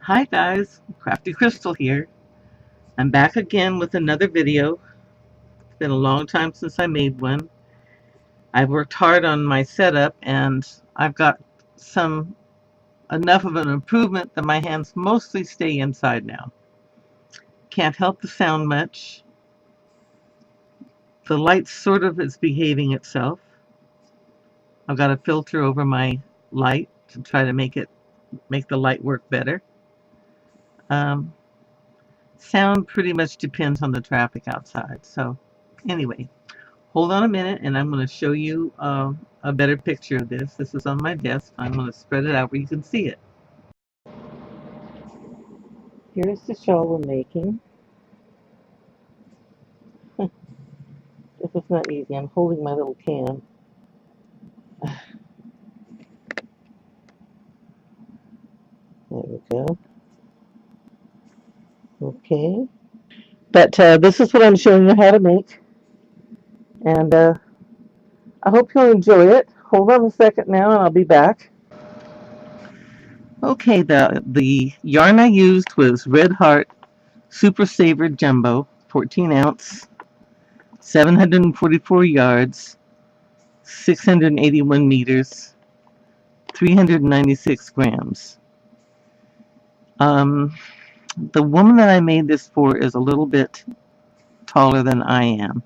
Hi guys, Crafty Crystal here. I'm back again with another video. It's been a long time since I made one. I've worked hard on my setup and I've got some enough of an improvement that my hands mostly stay inside now. Can't help the sound much. The light sort of is behaving itself. I've got a filter over my light to try to make the light work better. Um, Sound pretty much depends on the traffic outside. So anyway, hold on a minute and I'm going to show you a better picture of this. This is on my desk. I'm going to spread it out where you can see it. Here's the shawl we're making. This is not easy. I'm holding my little can. There we go. Okay. But this is what I'm showing you how to make. And I hope you'll enjoy it. Hold on a second now and I'll be back. Okay, the yarn I used was Red Heart Super Saver Jumbo, 14 ounce, 744 yards, 681 meters, 396 grams. Um, the woman that I made this for is a little bit taller than I am.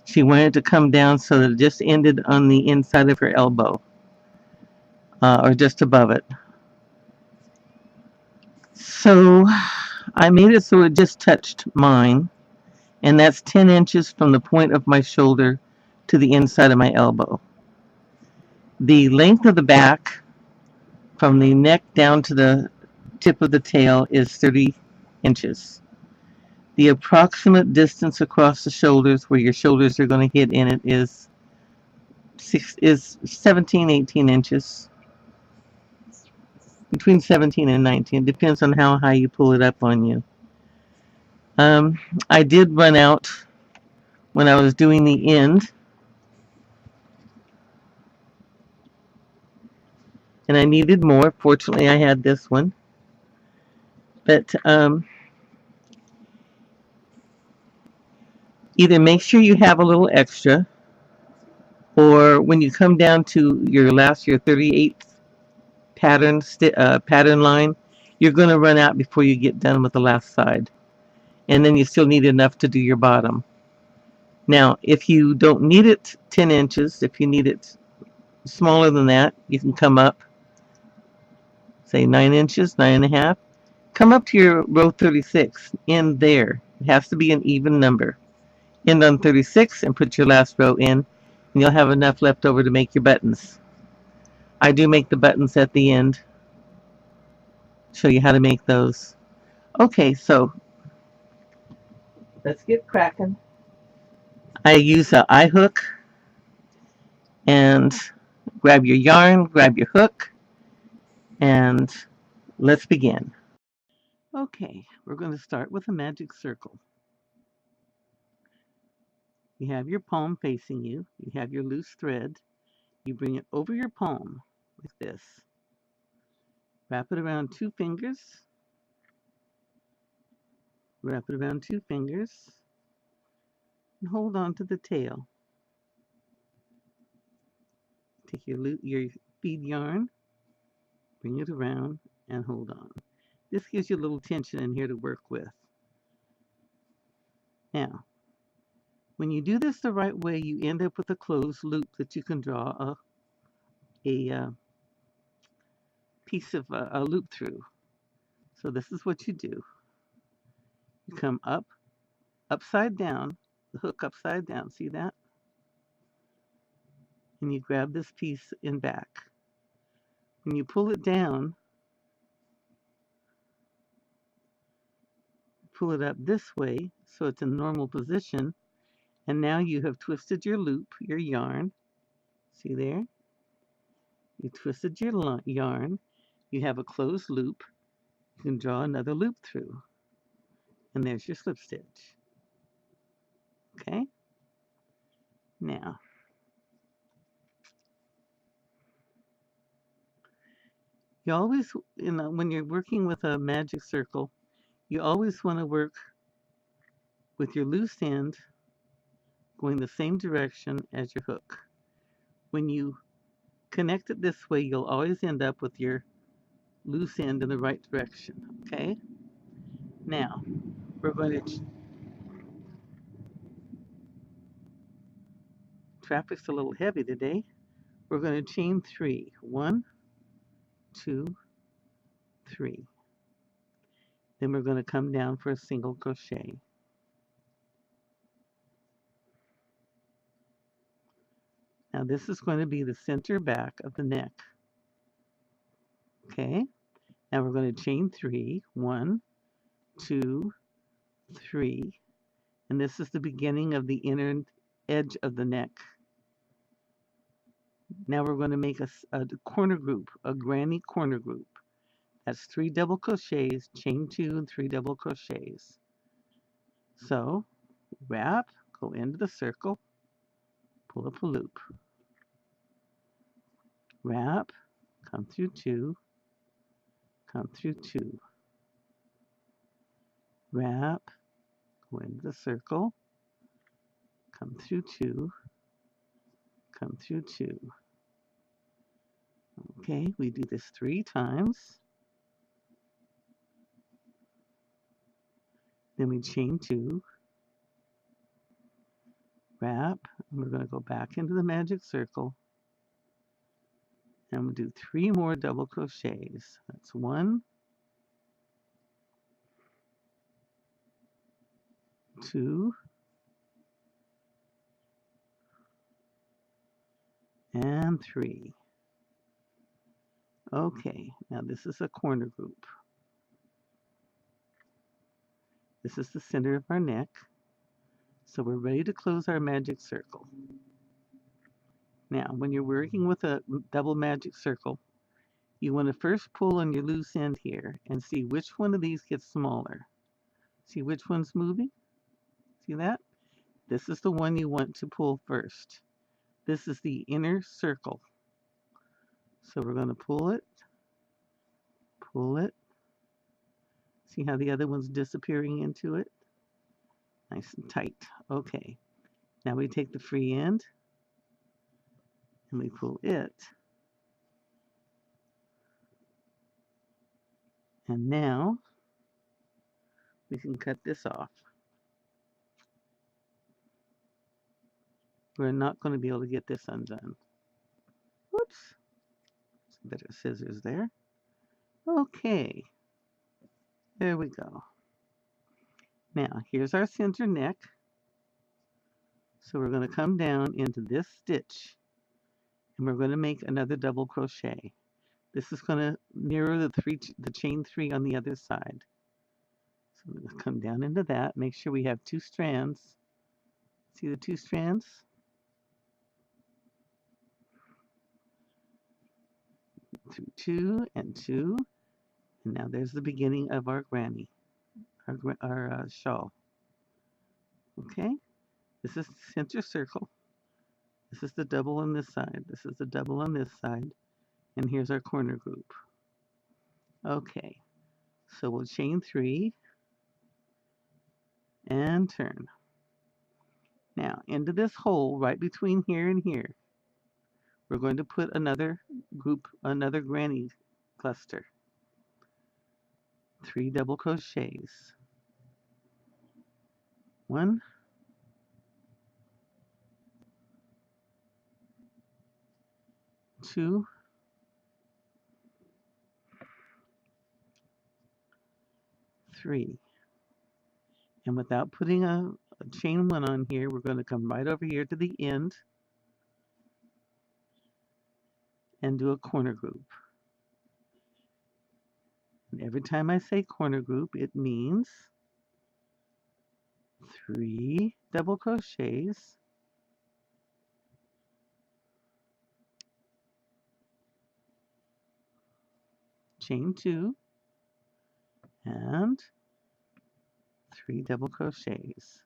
She wanted to come down so that it just ended on the inside of her elbow, or just above it. So I made it so it just touched mine, and that's 10 inches from the point of my shoulder to the inside of my elbow. The length of the back from the neck down to the tip of the tail is 30 inches. The approximate distance across the shoulders where your shoulders are going to hit in it is 17, 18 inches. Between 17 and 19. Depends on how high you pull it up on you. I did run out when I was doing the end, and I needed more. Fortunately, I had this one. But either make sure you have a little extra, or when you come down to your 38th pattern line, you're going to run out before you get done with the last side. And then you still need enough to do your bottom. Now, if you don't need it 10 inches, if you need it smaller than that, you can come up, say 9 inches, 9.5. Come up to your row 36, end there. It has to be an even number. End on 36 and put your last row in, and you'll have enough left over to make your buttons. I do make the buttons at the end. Show you how to make those. Okay, so let's get cracking. I use an eye hook, and grab your yarn, grab your hook, and let's begin. Okay, we're going to start with a magic circle. You have your palm facing you. You have your loose thread. You bring it over your palm like this. Wrap it around 2 fingers. Wrap it around 2 fingers. And hold on to the tail. Take your bead yarn, bring it around, and hold on. This gives you a little tension in here to work with. Now, when you do this the right way, you end up with a closed loop that you can draw a piece of a loop through. So this is what you do. You come up, upside down, the hook upside down, see that? And you grab this piece in back. When you pull it down, pull it up this way so it's in normal position, and now you have twisted your loop, your yarn. See there? You twisted your yarn. You have a closed loop. You can draw another loop through. And there's your slip stitch. Okay? Now, You always, when you're working with a magic circle, you always want to work with your loose end going the same direction as your hook. When you connect it this way, you'll always end up with your loose end in the right direction, okay? Now, we're going to, traffic's a little heavy today. We're going to chain 3. 1, 2, 3. Then we're going to come down for a single crochet. Now this is going to be the center back of the neck. Okay, now we're going to chain 3. 1, 2, 3. And this is the beginning of the inner edge of the neck. Now we're going to make a corner group, a granny corner group. That's 3 double crochets, chain 2 and 3 double crochets. So wrap, go into the circle, pull up a loop. Wrap, come through 2, come through 2. Wrap, go into the circle, come through 2, come through 2. Okay, we do this 3 times. Then we chain 2, wrap, and we're going to go back into the magic circle. And we'll do 3 more double crochets. That's 1, 2, and 3. Okay, now this is a corner group. This is the center of our neck. So we're ready to close our magic circle. Now, when you're working with a double magic circle, you want to first pull on your loose end here and see which one of these gets smaller. See which one's moving? See that? This is the one you want to pull first. This is the inner circle. So we're going to pull it, pull it. See how the other one's disappearing into it? Nice and tight. Okay. Now we take the free end and we pull it. And now we can cut this off. We're not going to be able to get this undone. Whoops. Some better scissors there. Okay. There we go. Now, here's our center neck. So we're going to come down into this stitch and we're going to make another double crochet. This is going to mirror the chain 3 on the other side. So I'm going to come down into that. Make sure we have 2 strands. See the 2 strands? Through 2 and 2. And now there's the beginning of our granny, our shawl. Okay? This is the center circle. This is the double on this side. This is the double on this side. And here's our corner group. Okay. So we'll chain 3 and turn. Now, into this hole right between here and here, we're going to put another group, another granny cluster. 3 double crochets. 1, 2, 3. And without putting a chain 1 on here, we're going to come right over here to the end and do a corner group. And every time I say corner group, it means 3 double crochets, chain 2, and 3 double crochets.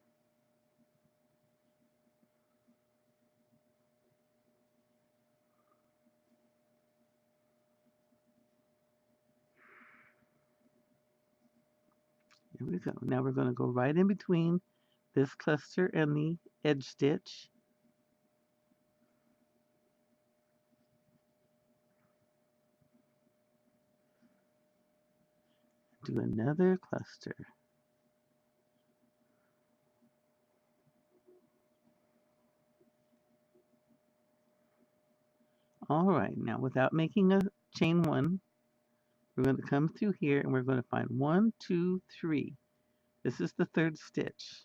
Here we go. Now we're going to go right in between this cluster and the edge stitch. Do another cluster. All right, now without making a chain one, we're going to come through here and we're going to find 1, 2, 3. This is the third stitch.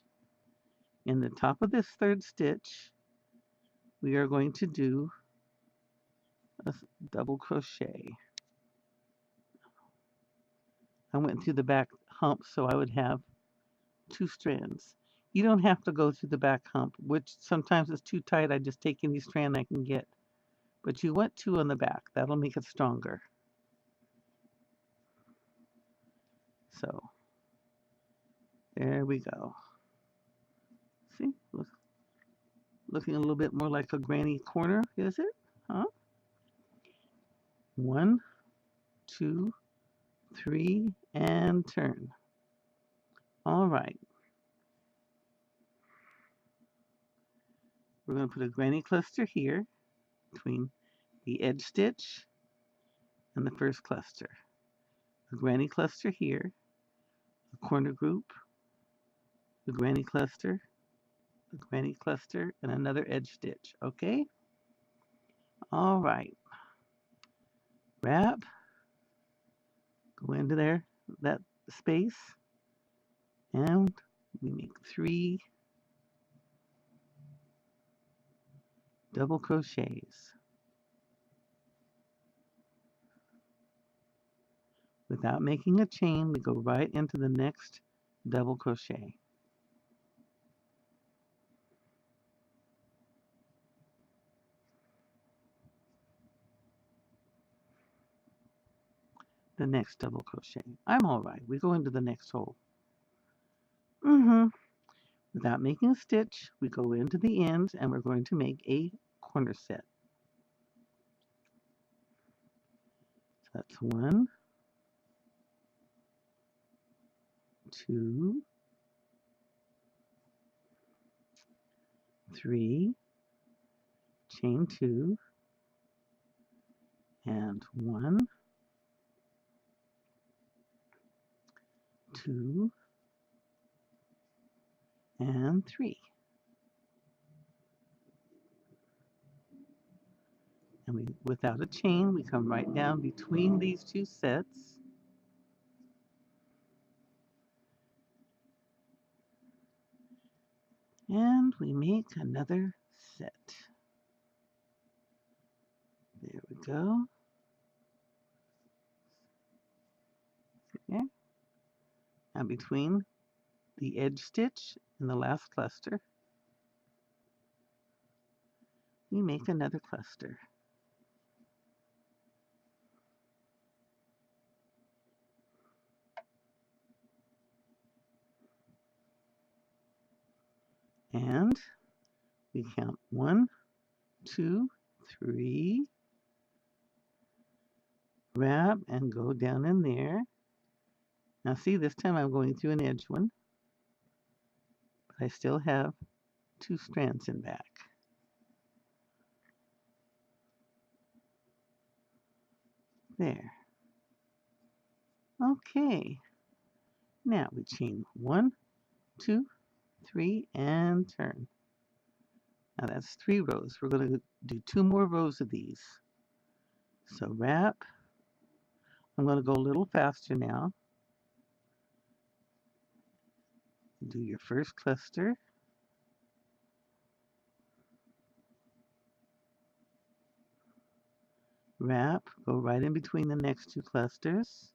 In the top of this third stitch, we are going to do a double crochet. I went through the back hump so I would have 2 strands. You don't have to go through the back hump, which sometimes is too tight. I just take any strand I can get. But you want 2 on the back. That'll make it stronger. So there we go. See, looking a little bit more like a granny corner, is it? Huh? 1, 2, 3, and turn. All right. We're going to put a granny cluster here between the edge stitch and the first cluster. A granny cluster here, a corner group, a granny cluster, and another edge stitch. Okay? All right. Wrap. Go into there, that space, and we make 3 double crochets. Without making a chain, we go right into the next double crochet. The next double crochet. I'm all right. We go into the next hole. Without making a stitch, we go into the ends and we're going to make a corner set. So that's 1, 2, 3, chain 2, and 1, 2, and 3. And without a chain, we come right down between these 2 sets. And we make another set. There we go. There. Now between the edge stitch and the last cluster, we make another cluster. And we count 1, 2, 3, wrap and go down in there. Now see, this time I'm going through an edge one, but I still have 2 strands in back. There. Okay. Now we chain 1, 2, 3, and turn. Now that's 3 rows. We're going to do 2 more rows of these. So wrap. I'm going to go a little faster now. Do your first cluster. Wrap. Go right in between the next 2 clusters.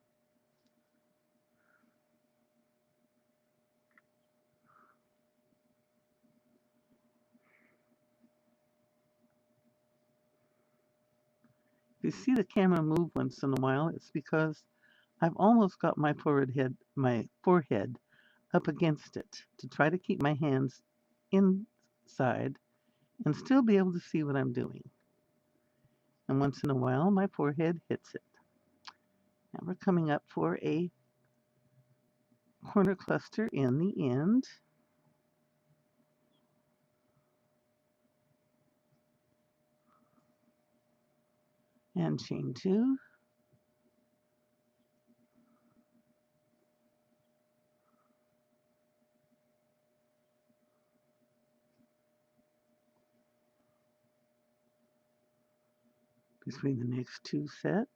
If you see the camera move once in a while, it's because I've almost got my forehead up against it to try to keep my hands inside and still be able to see what I'm doing. And once in a while, my forehead hits it. Now we're coming up for a corner cluster in the end. And chain 2. Between the next 2 sets.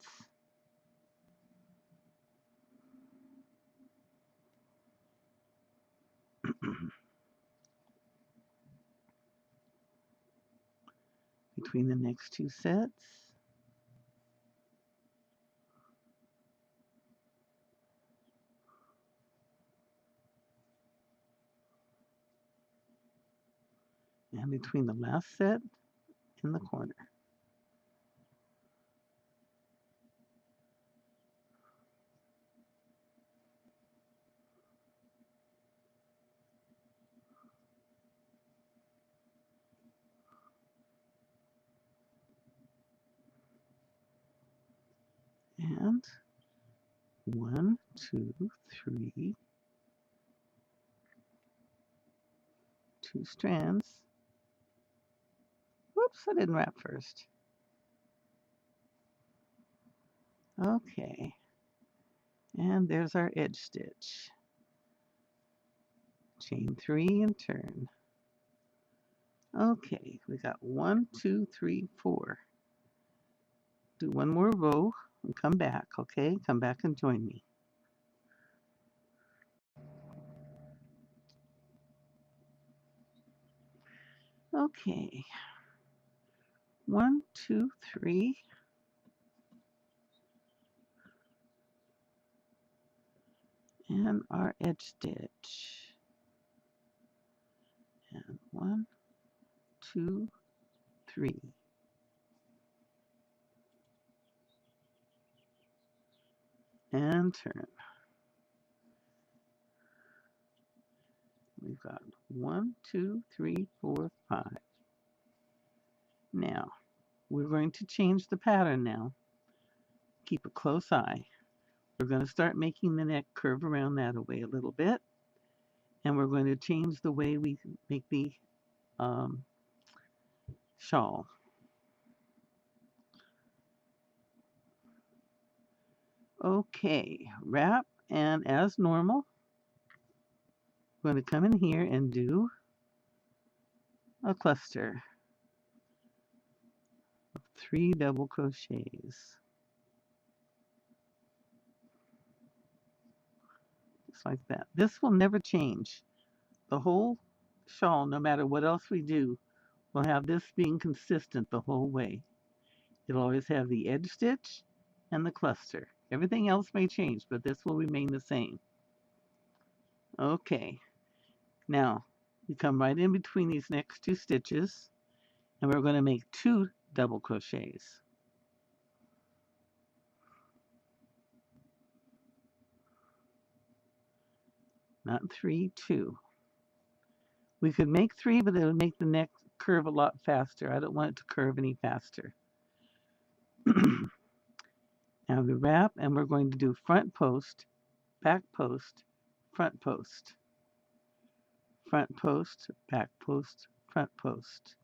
Between the next 2 sets. And between the last set in the corner. And 1, 2, 3, 2 strands. Whoops, I didn't wrap first. Okay. And there's our edge stitch. Chain 3 and turn. Okay, we got 1, 2, 3, 4. Do one more row and come back, okay? Come back and join me. Okay. 1, 2, 3. And our edge stitch. And 1, 2, 3. And turn. We've got 1, 2, 3, 4, 5. Now, we're going to change the pattern now. Keep a close eye. We're going to start making the neck curve around that away a little bit. And we're going to change the way we make the shawl. Okay, wrap, and as normal, we're going to come in here and do a cluster of 3 double crochets. Just like that. This will never change. The whole shawl, no matter what else we do, will have this being consistent the whole way. It'll always have the edge stitch and the cluster. Everything else may change, but this will remain the same. Okay, now we come right in between these next 2 stitches, and we're going to make 2 double crochets. Not 3, 2. We could make 3, but it would make the neck curve a lot faster. I don't want it to curve any faster. Now we wrap, and we're going to do front post, back post, front post. Front post, back post, front post.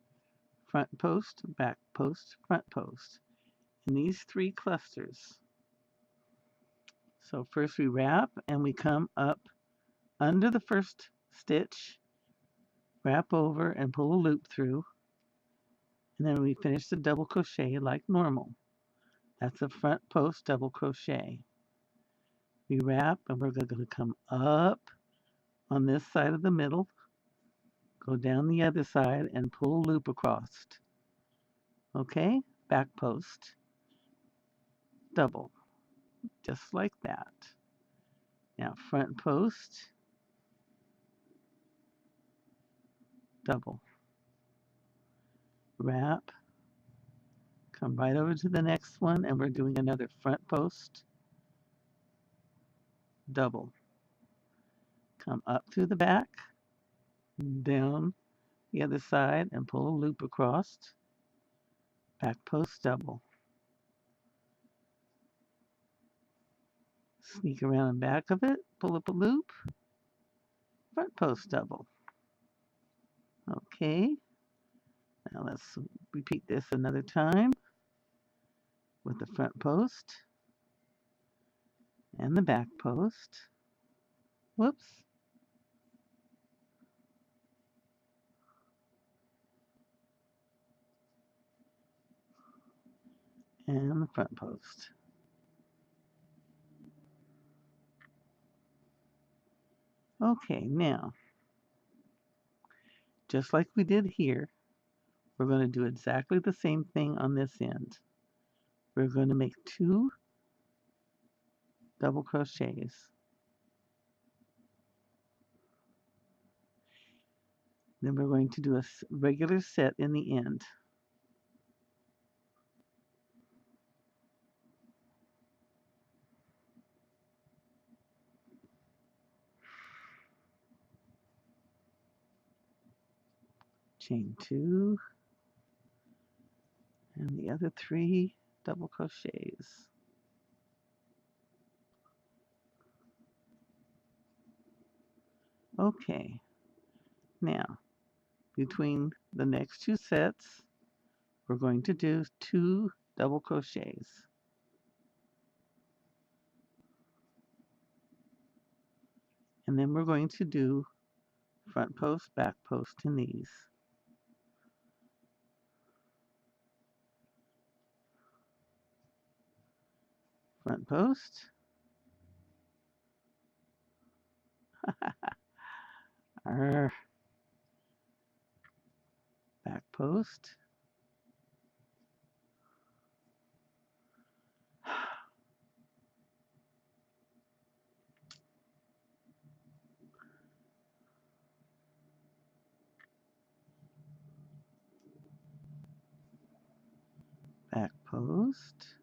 Front post, back post, front post. In these 3 clusters. So first we wrap, and we come up under the first stitch, wrap over and pull a loop through, and then we finish the double crochet like normal. That's a front post double crochet. We wrap, and we're going to come up on this side of the middle, go down the other side, and pull a loop across. Okay, back post, double, just like that. Now front post, double, wrap, come right over to the next one, and we're doing another front post, double, come up through the back, down the other side, and pull a loop across, back post, double, Sneak around the back of it, pull up a loop, front post double. Okay, now let's repeat this another time with the front post and the back post. Whoops. And the front post. Okay, now, just like we did here, we're going to do exactly the same thing on this end. We're going to make 2 double crochets. Then we're going to do a regular set in the end. Chain 2 and the other 3 double crochets. Okay, now between the next 2 sets we're going to do 2 double crochets. And then we're going to do front post, back post in these. Front post. Back post. Back post.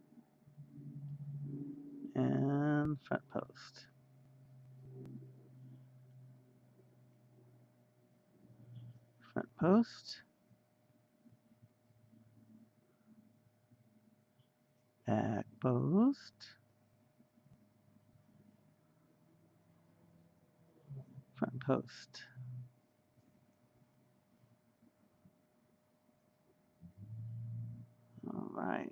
And front post. Front post. Back post. Front post. All right.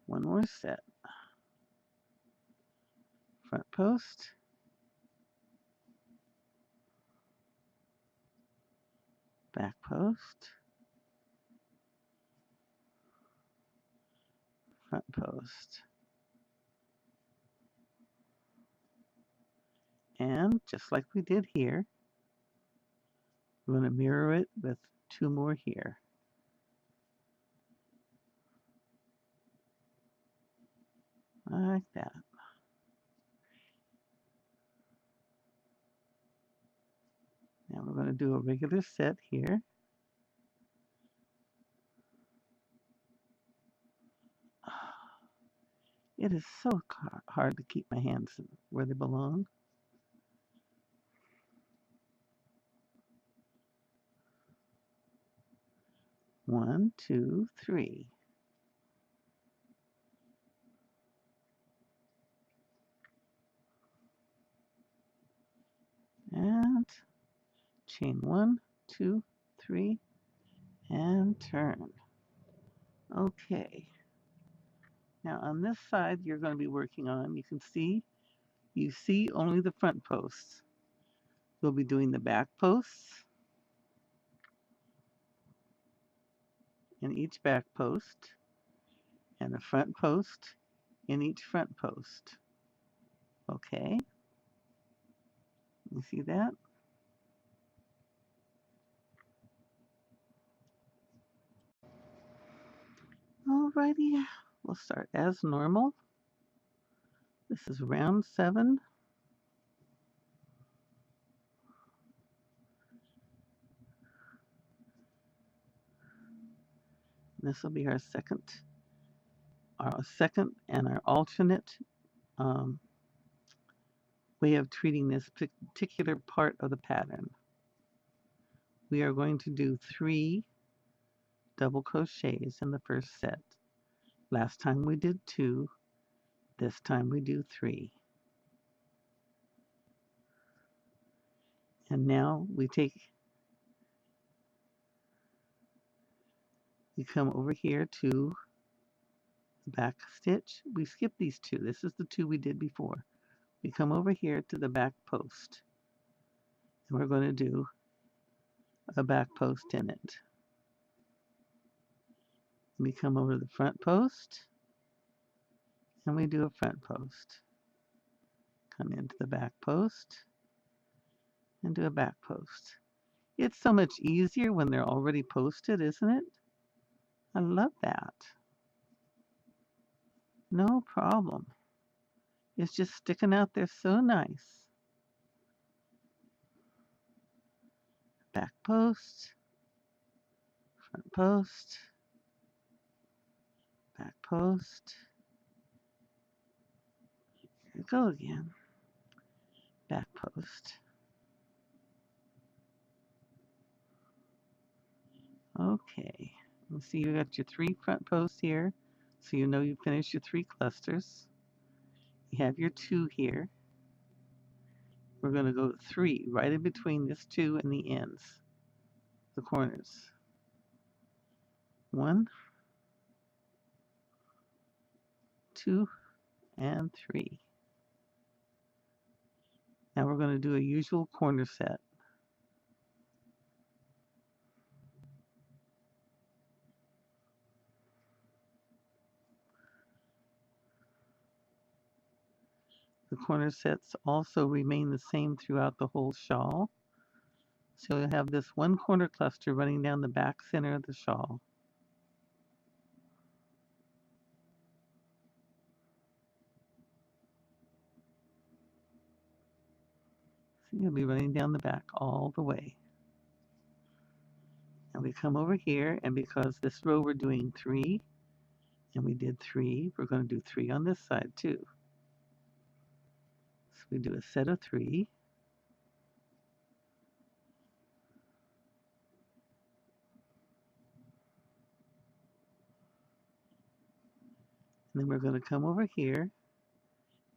One more set. Front post. Back post. Front post. And just like we did here, we're going to mirror it with 2 more here. Like that. Now we're going to do a regular set here. It is so hard to keep my hands where they belong. One, two, three. And chain 1, 2, 3, and turn. Okay. Now on this side you're going to be working on, you see only the front posts. We'll be doing the back posts in each back post and a front post in each front post. Okay. You see that? Alrighty, we'll start as normal. This is round 7. This will be our second and our alternate way of treating this particular part of the pattern. We are going to do 3 double crochets in the first set. Last time we did 2, this time we do 3. And now we come over here to the back stitch. We skip these 2. This is the 2 we did before. We come over here to the back post, and we're going to do a back post in it. We come over to the front post, and we do a front post. Come into the back post, and do a back post. It's so much easier when they're already posted, isn't it? I love that. No problem. It's just sticking out there so nice. Back post, front post, back post. Here we go again. Back post. Okay. You see you got your 3 front posts here, so you know you finished your 3 clusters. You have your 2 here. We're going to go 3 right in between this 2 and the ends, the corners. 1, 2, and 3. Now we're going to do a usual corner set. The corner sets also remain the same throughout the whole shawl. So you'll have this 1 corner cluster running down the back center of the shawl. So you'll be running down the back all the way. And we come over here, and because this row we're doing 3, and we did 3, we're going to do 3 on this side too. So we do a set of 3. And then we're going to come over here.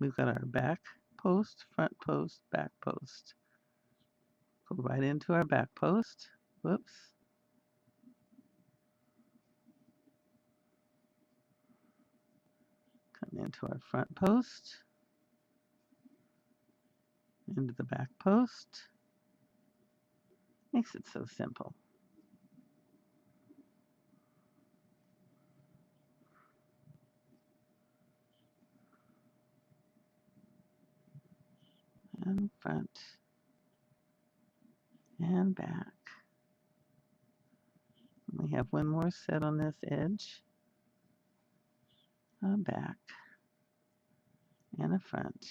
We've got our back post, front post, back post. Go right into our back post. Whoops. Come into our front post. Into the back post. Makes it so simple. And front. And back. We have 1 more set on this edge. A back. And a front.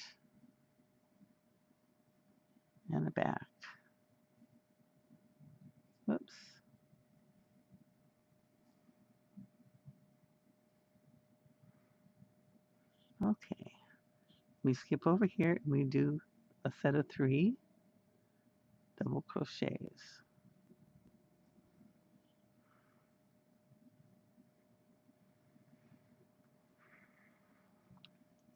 And a back. Whoops. Okay. We skip over here and we do a set of 3 double crochets.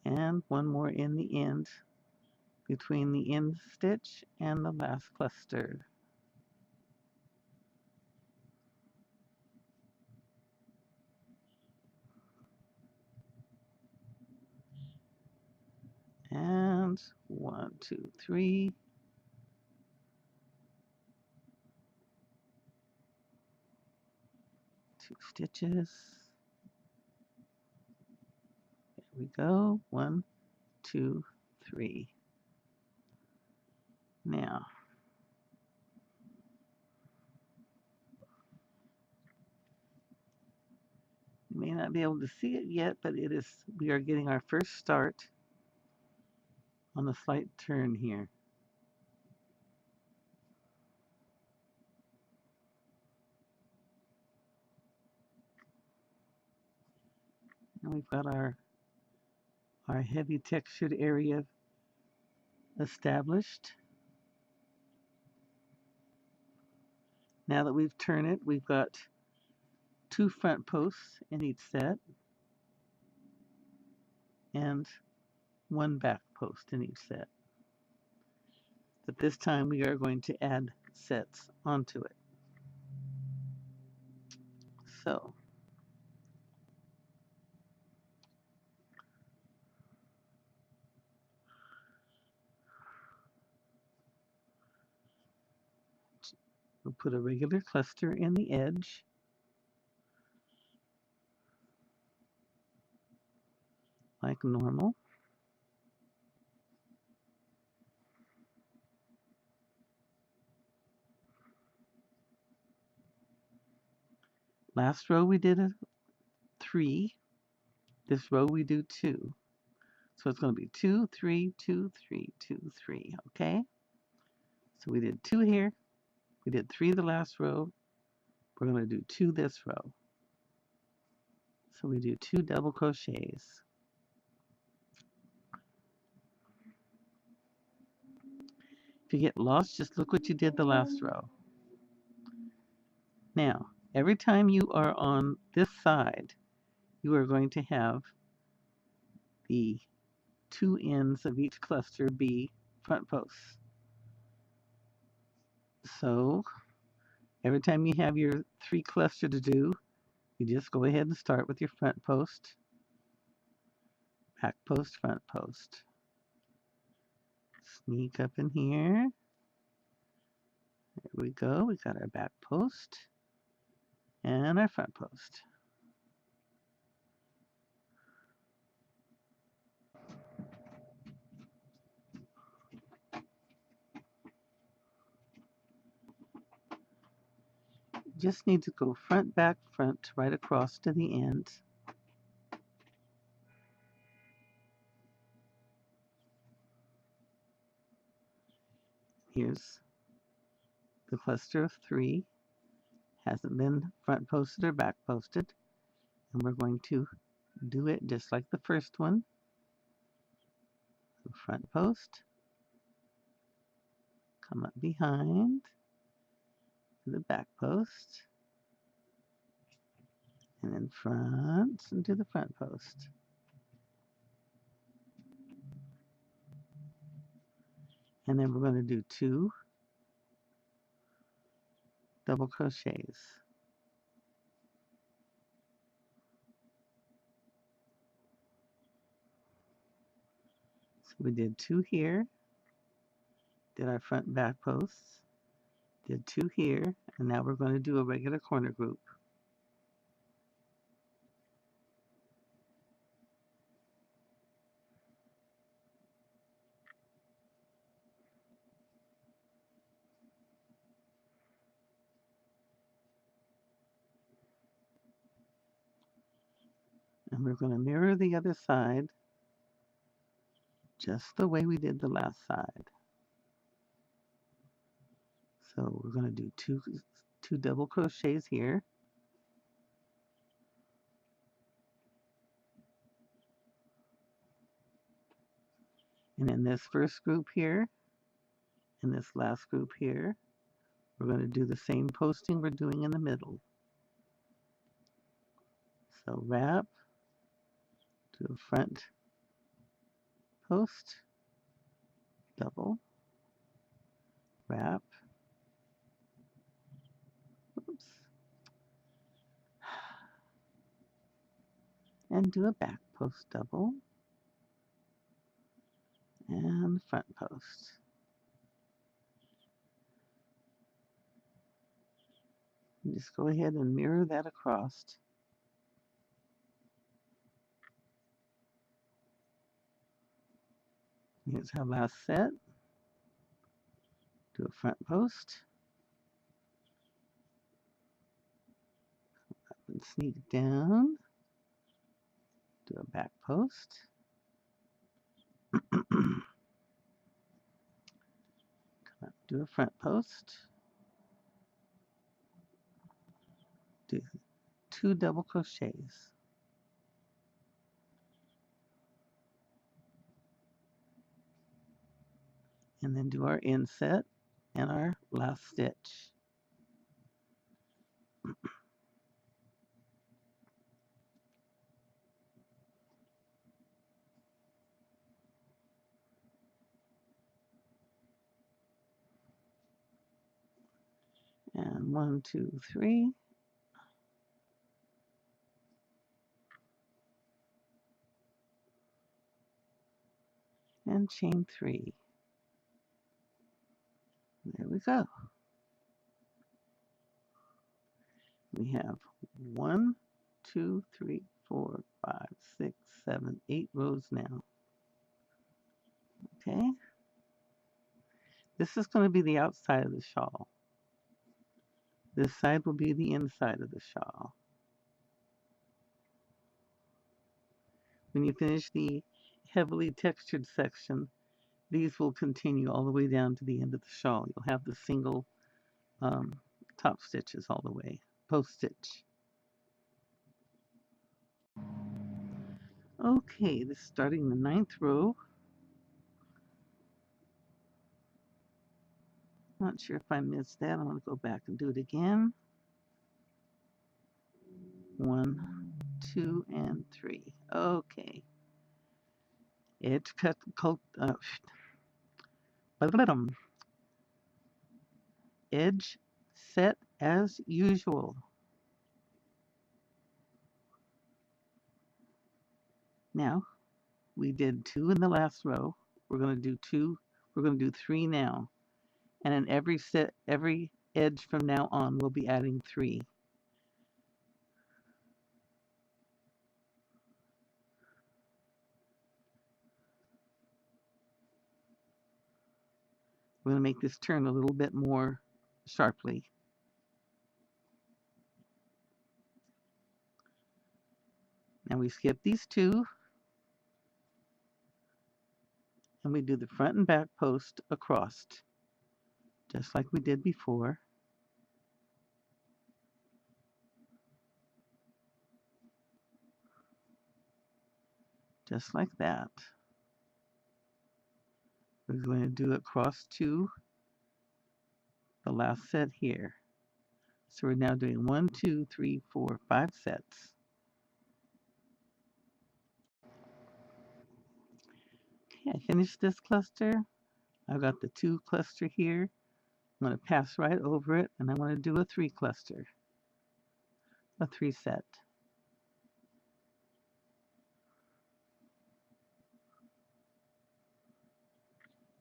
And 1 more in the end between the end stitch and the last cluster. And 1, 2, 3. Two stitches. There we go. 1, 2, 3. Now, you may not be able to see it yet, but we are getting our first start on a slight turn here. And we've got our heavy textured area established. Now that we've turned it, we've got 2 front posts in each set and 1 back post in each set. But this time we are going to add sets onto it. So we'll put a regular cluster in the edge. Like normal. Last row we did a 3. This row we do 2. So it's going to be 2, 3, 2, 3, 2, 3. Okay? So we did 2 here. We did 3 the last row. We're going to do 2 this row. So we do 2 double crochets. If you get lost, just look what you did the last row. Now, every time you are on this side, you are going to have the 2 ends of each cluster be front posts. So every time you have your 3 cluster to do, you just go ahead and start with your front post, back post, front post. Sneak up in here. There we go. We got our back post and our front post. Just need to go front, back, front, right across to the end. Here's the cluster of 3. Hasn't been front posted or back posted. And we're going to do it just like the first one. So front post, come up behind to the back post, and then front and to the front post. And then we're going to do 2 double crochets. So we did 2 here, did our front and back posts, did 2 here, and now we're going to do a regular corner group. And we're going to mirror the other side just the way we did the last side. So we're going to do two double crochets here. And in this first group here, and this last group here, we're going to do the same posting we're doing in the middle. So wrap, do a front post, double, wrap, oops, and do a back post double, and front post. And just go ahead and mirror that across. Here's our last set. Do a front post. Up and sneak down. Do a back post. Come up, do a front post. Do 2 double crochets. And then do our inset and our last stitch. And 1, 2, 3. And chain 3. There we go. We have 1, 2, 3, 4, 5, 6, 7, 8 rows now. Okay. This is going to be the outside of the shawl. This side will be the inside of the shawl. When you finish the heavily textured section, these will continue all the way down to the end of the shawl. You'll have the single top stitches all the way, post stitch. Okay, this is starting the 9th row. Not sure if I missed that. I'm going to go back and do it again. 1, 2, and 3. Okay. Edge cut, edge set as usual. Now, we did 2 in the last row. We're going to do 2. We're going to do 3 now. And in every edge from now on, we'll be adding 3. We're going to make this turn a little bit more sharply. Now we skip these 2, and we do the front and back post across, just like we did before. Just like that. We're going to do it across to the last set here. So we're now doing 1, 2, 3, 4, 5 sets. Okay, I finished this cluster. I've got the 2 cluster here. I'm going to pass right over it, and I want to do a 3 cluster, a 3 set.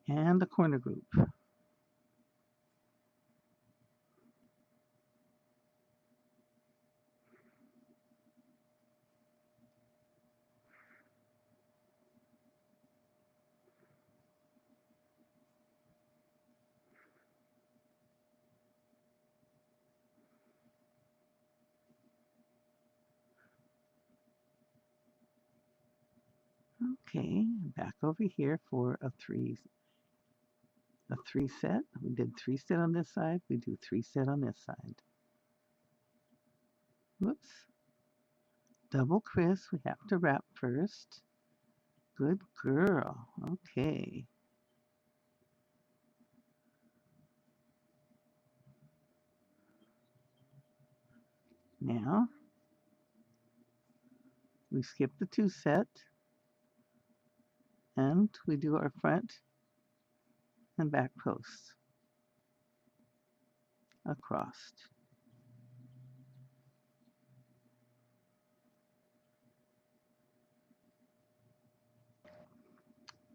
And a corner group. Okay, back over here for a 3 set. We did 3 set on this side. We do 3 set on this side. Whoops. Double criss. We have to wrap first. Good girl. Okay. Now we skip the 2 set, and we do our front and back posts across.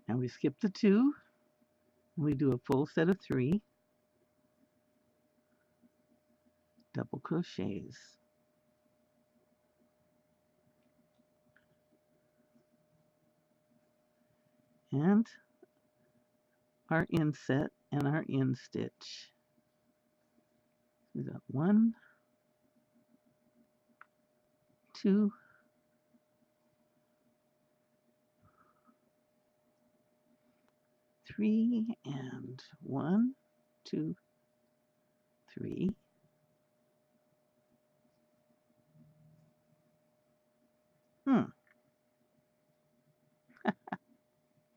Now we skip the 2, and we do a full set of 3 double crochets. And our inset and our end stitch. We got 1, 2, 3, and 1, 2, 3.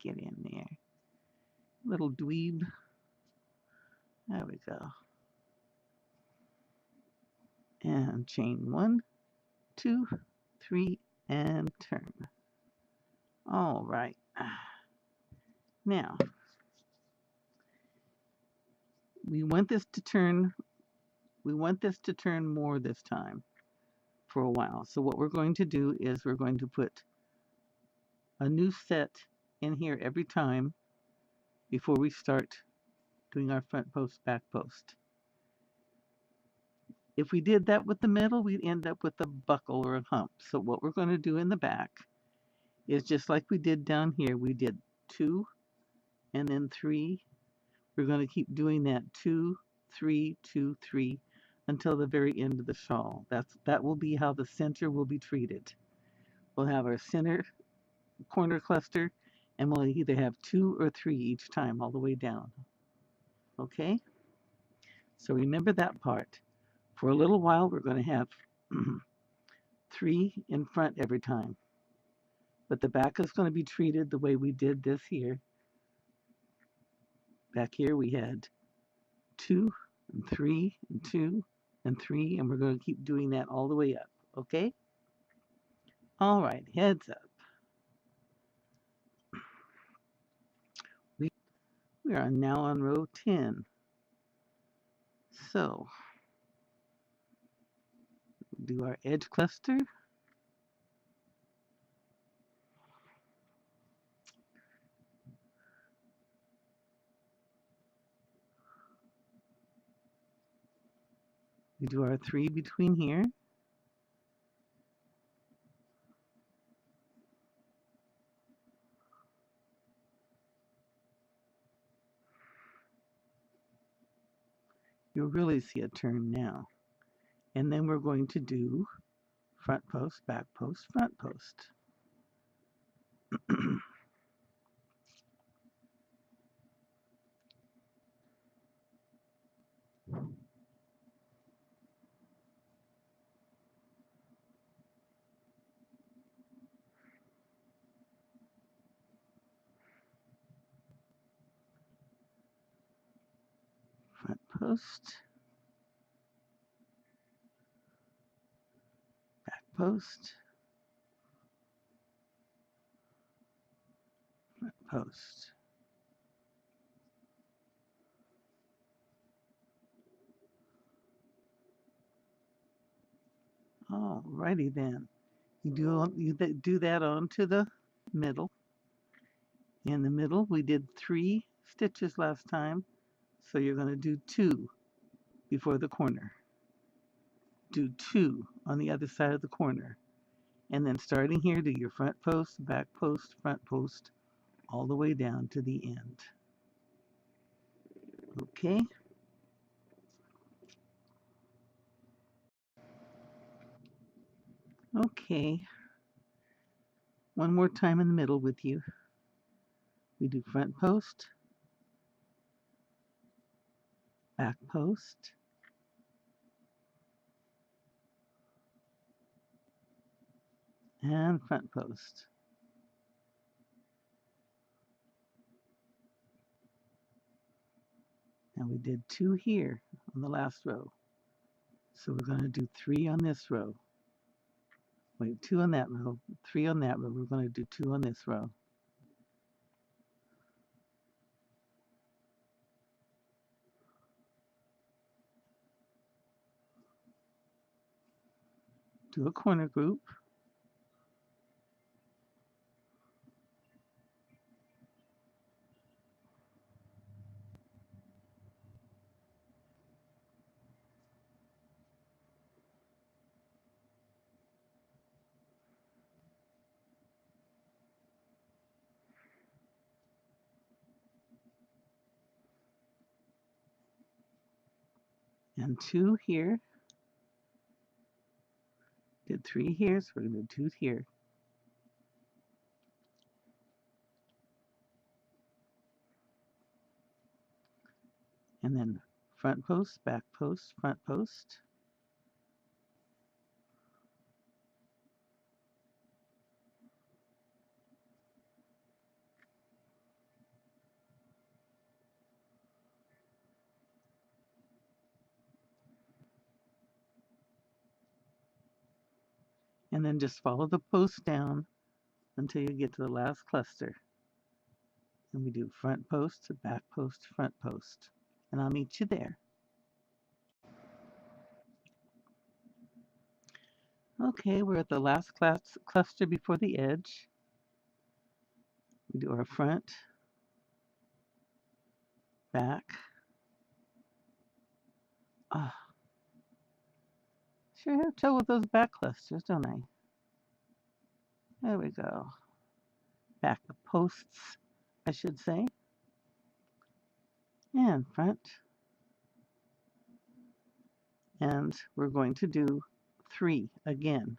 Get in there. Little dweeb. There we go. And chain 1, 2, 3, and turn. All right. Now, we want this to turn We want this to turn more this time for a while. So what we're going to do is we're going to put a new set in here every time before we start doing our front post, back post. If we did that with the middle, we'd end up with a buckle or a hump. So what we're going to do in the back is just like we did down here. We did 2 and then 3. We're going to keep doing that 2, 3, 2, 3 until the very end of the shawl. That will be how the center will be treated. We'll have our center corner cluster, and we'll either have 2 or 3 each time all the way down. Okay? So remember that part. For a little while, we're going to have 3 in front every time. But the back is going to be treated the way we did this here. Back here we had 2 and 3 and 2 and 3, and we're going to keep doing that all the way up. Okay? All right, heads up. We are now on row 10. So, do our edge cluster. We do our 3 between here. You'll really see a turn now. And then we're going to do front post, back post, front post. Front post, back post, front post. Alrighty then. You do that onto the middle. In the middle, we did 3 stitches last time, so you're going to do 2 before the corner. Do 2 on the other side of the corner. And then starting here, do your front post, back post, front post, all the way down to the end. Okay? Okay. One more time in the middle with you. We do front post, back post, and front post. And we did 2 here on the last row. So we're going to do 3 on this row. Wait, 2 on that row, 3 on that row. We're going to do 2 on this row. Do a corner group. And 2 here. Did 3 here, so we're going to do 2 here. And then front post, back post, front post. And then just follow the post down until you get to the last cluster. And we do front post, back post, front post. And I'll meet you there. Okay, we're at the last cluster before the edge. We do our front, back. Oh, sure have trouble with those back clusters, don't I? There we go. Back posts, I should say. And front. And we're going to do 3 again.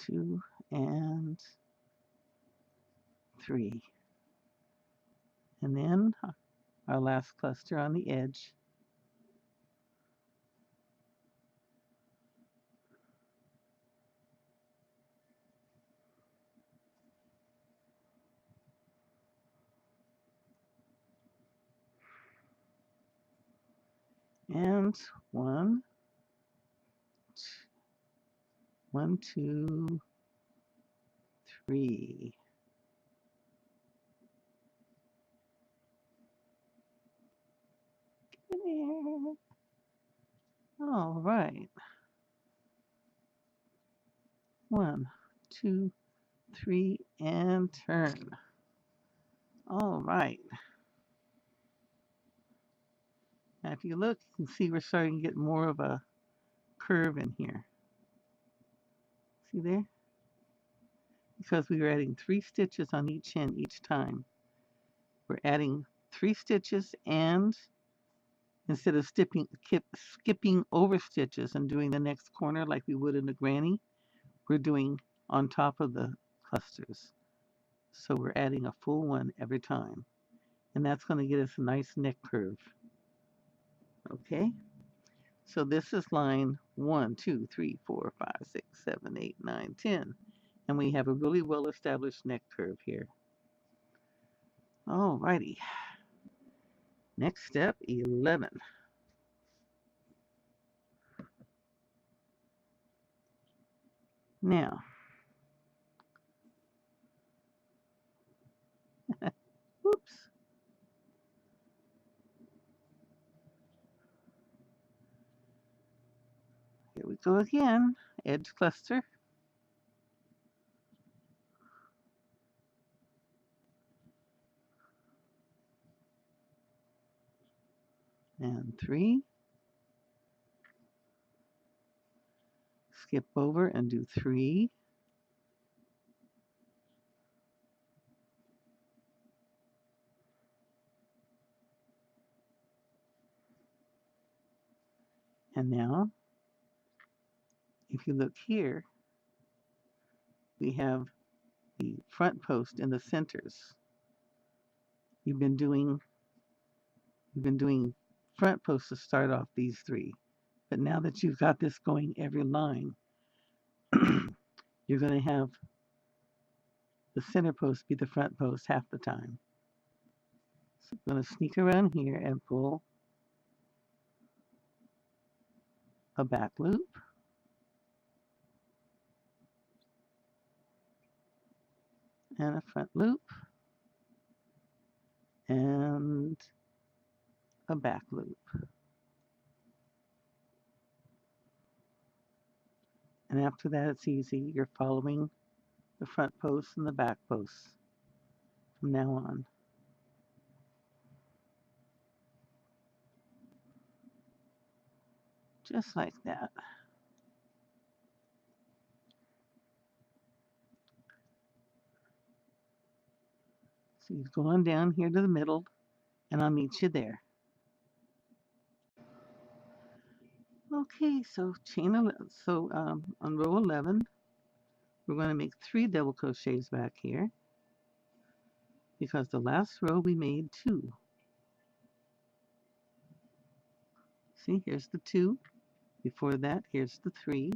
2 and 3. And then our last cluster on the edge. And 1, 2, 3. Get in there. All right. 1, 2, 3, and turn. All right. Now, if you look, you can see we're starting to get more of a curve in here. See there? Because we were adding 3 stitches on each end each time. We're adding 3 stitches, and instead of skipping over stitches and doing the next corner like we would in a granny, we're doing on top of the clusters. So we're adding a full one every time. And that's going to get us a nice neck curve. Okay? So this is line 1, 2, 3, 4, 5, 6, 7, 8, 9, 10. And we have a really well-established neck curve here. Alrighty. Next step, 11. Now, whoops. Here we go again. Edge cluster. And 3. Skip over and do 3. And now, if you look here, we have the front post in the centers. You've been doing front posts to start off these 3. But now that you've got this going every line, you're going to have the center post be the front post half the time. So I'm going to sneak around here and pull a back loop. And a front loop. And a back loop. And after that, it's easy. You're following the front posts and the back posts from now on. Just like that. So you go on down here to the middle, and I'll meet you there. Okay, so on row 11, we're going to make 3 double crochets back here, because the last row we made 2. See, here's the 2. Before that, here's the 3.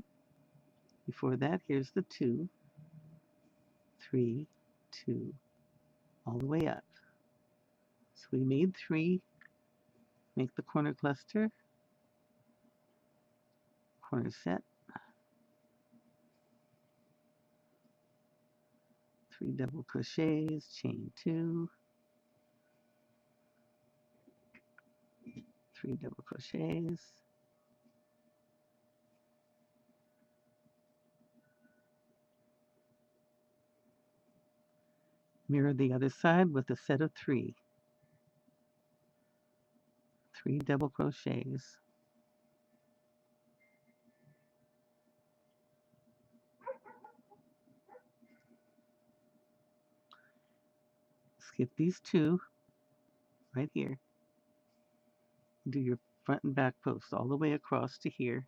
Before that, here's the 2. 3, 2, all the way up. So we made 3. Make the corner cluster, corner set, 3 double crochets, chain 2, 3 double crochets. Mirror the other side with a set of 3. 3 double crochets. Skip these 2 right here. Do your front and back post all the way across to here.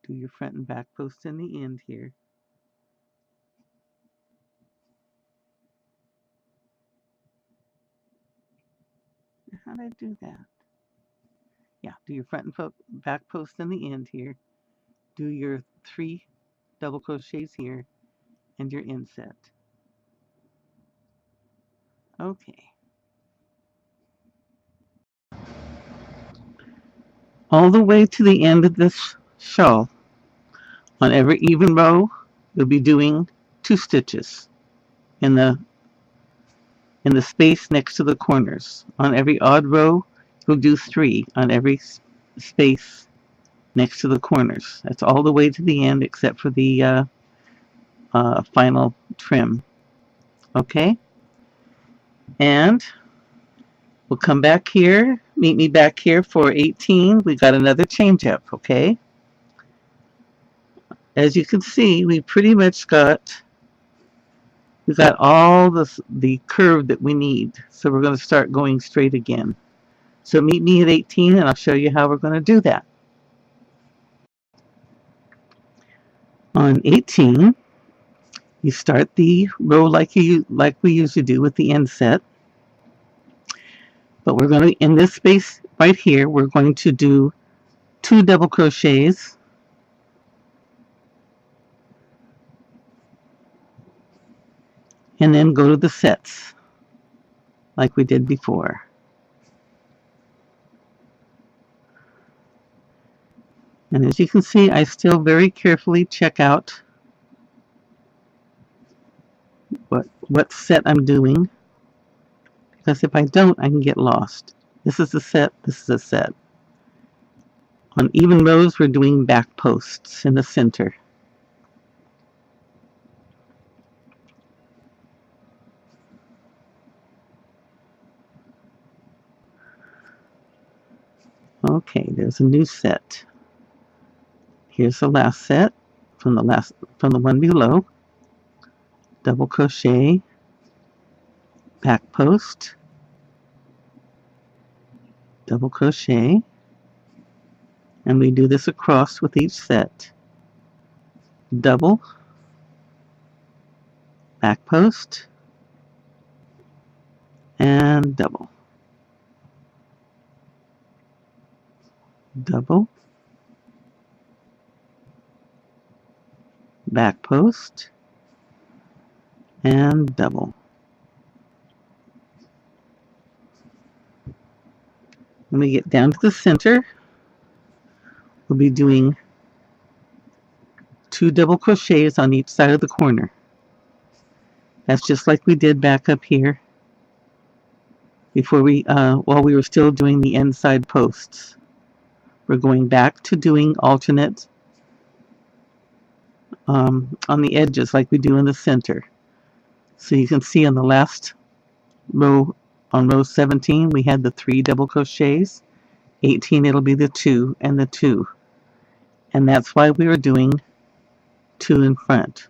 Do your front and back post in the end here. How did I do that? Yeah, do your front and back post in the end here. Do your 3 double crochets here and your inset. Okay. All the way to the end of this shawl. On every even row, you'll be doing 2 stitches in the space next to the corners. On every odd row, you'll do 3 on every space next to the corners. That's all the way to the end except for the final trim. Okay? And we'll come back here. Meet me back here for 18. We got another change up, okay? As you can see, we pretty much got all the curve that we need. So we're going to start going straight again. So meet me at 18 and I'll show you how we're going to do that. On 18, you start the row like we usually do with the inset. But we're going to, in this space right here, we're going to do 2 double crochets. And then go to the sets like we did before. And as you can see, I still very carefully check out what set I'm doing, because if I don't, I can get lost. This is a set, this is a set. On even rows, we're doing back posts in the center. Okay, there's a new set. Here's the last set from the one below. Double crochet, back post, double crochet, and we do this across with each set. Double, back post, and double. Double, back post, and double. When we get down to the center, we'll be doing 2 double crochets on each side of the corner. That's just like we did back up here before while we were still doing the inside posts. We're going back to doing alternate on the edges like we do in the center. So you can see on the last row, on row 17, we had the 3 double crochets. 18, it'll be the 2 and the 2. And that's why we were doing 2 in front.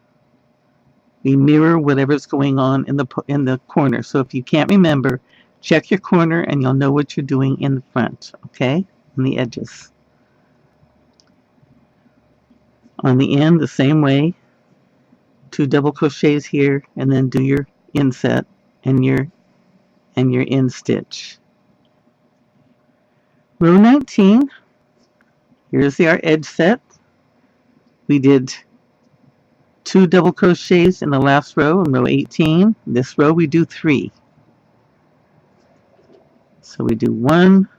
We mirror whatever's going on in the corner. So if you can't remember, check your corner and you'll know what you're doing in the front, okay? On the edges. On the end, the same way. 2 double crochets here, and then do your inset and your end stitch. Row 19. Here's our edge set. We did 2 double crochets in the last row in row 18. This row we do 3. So we do 1,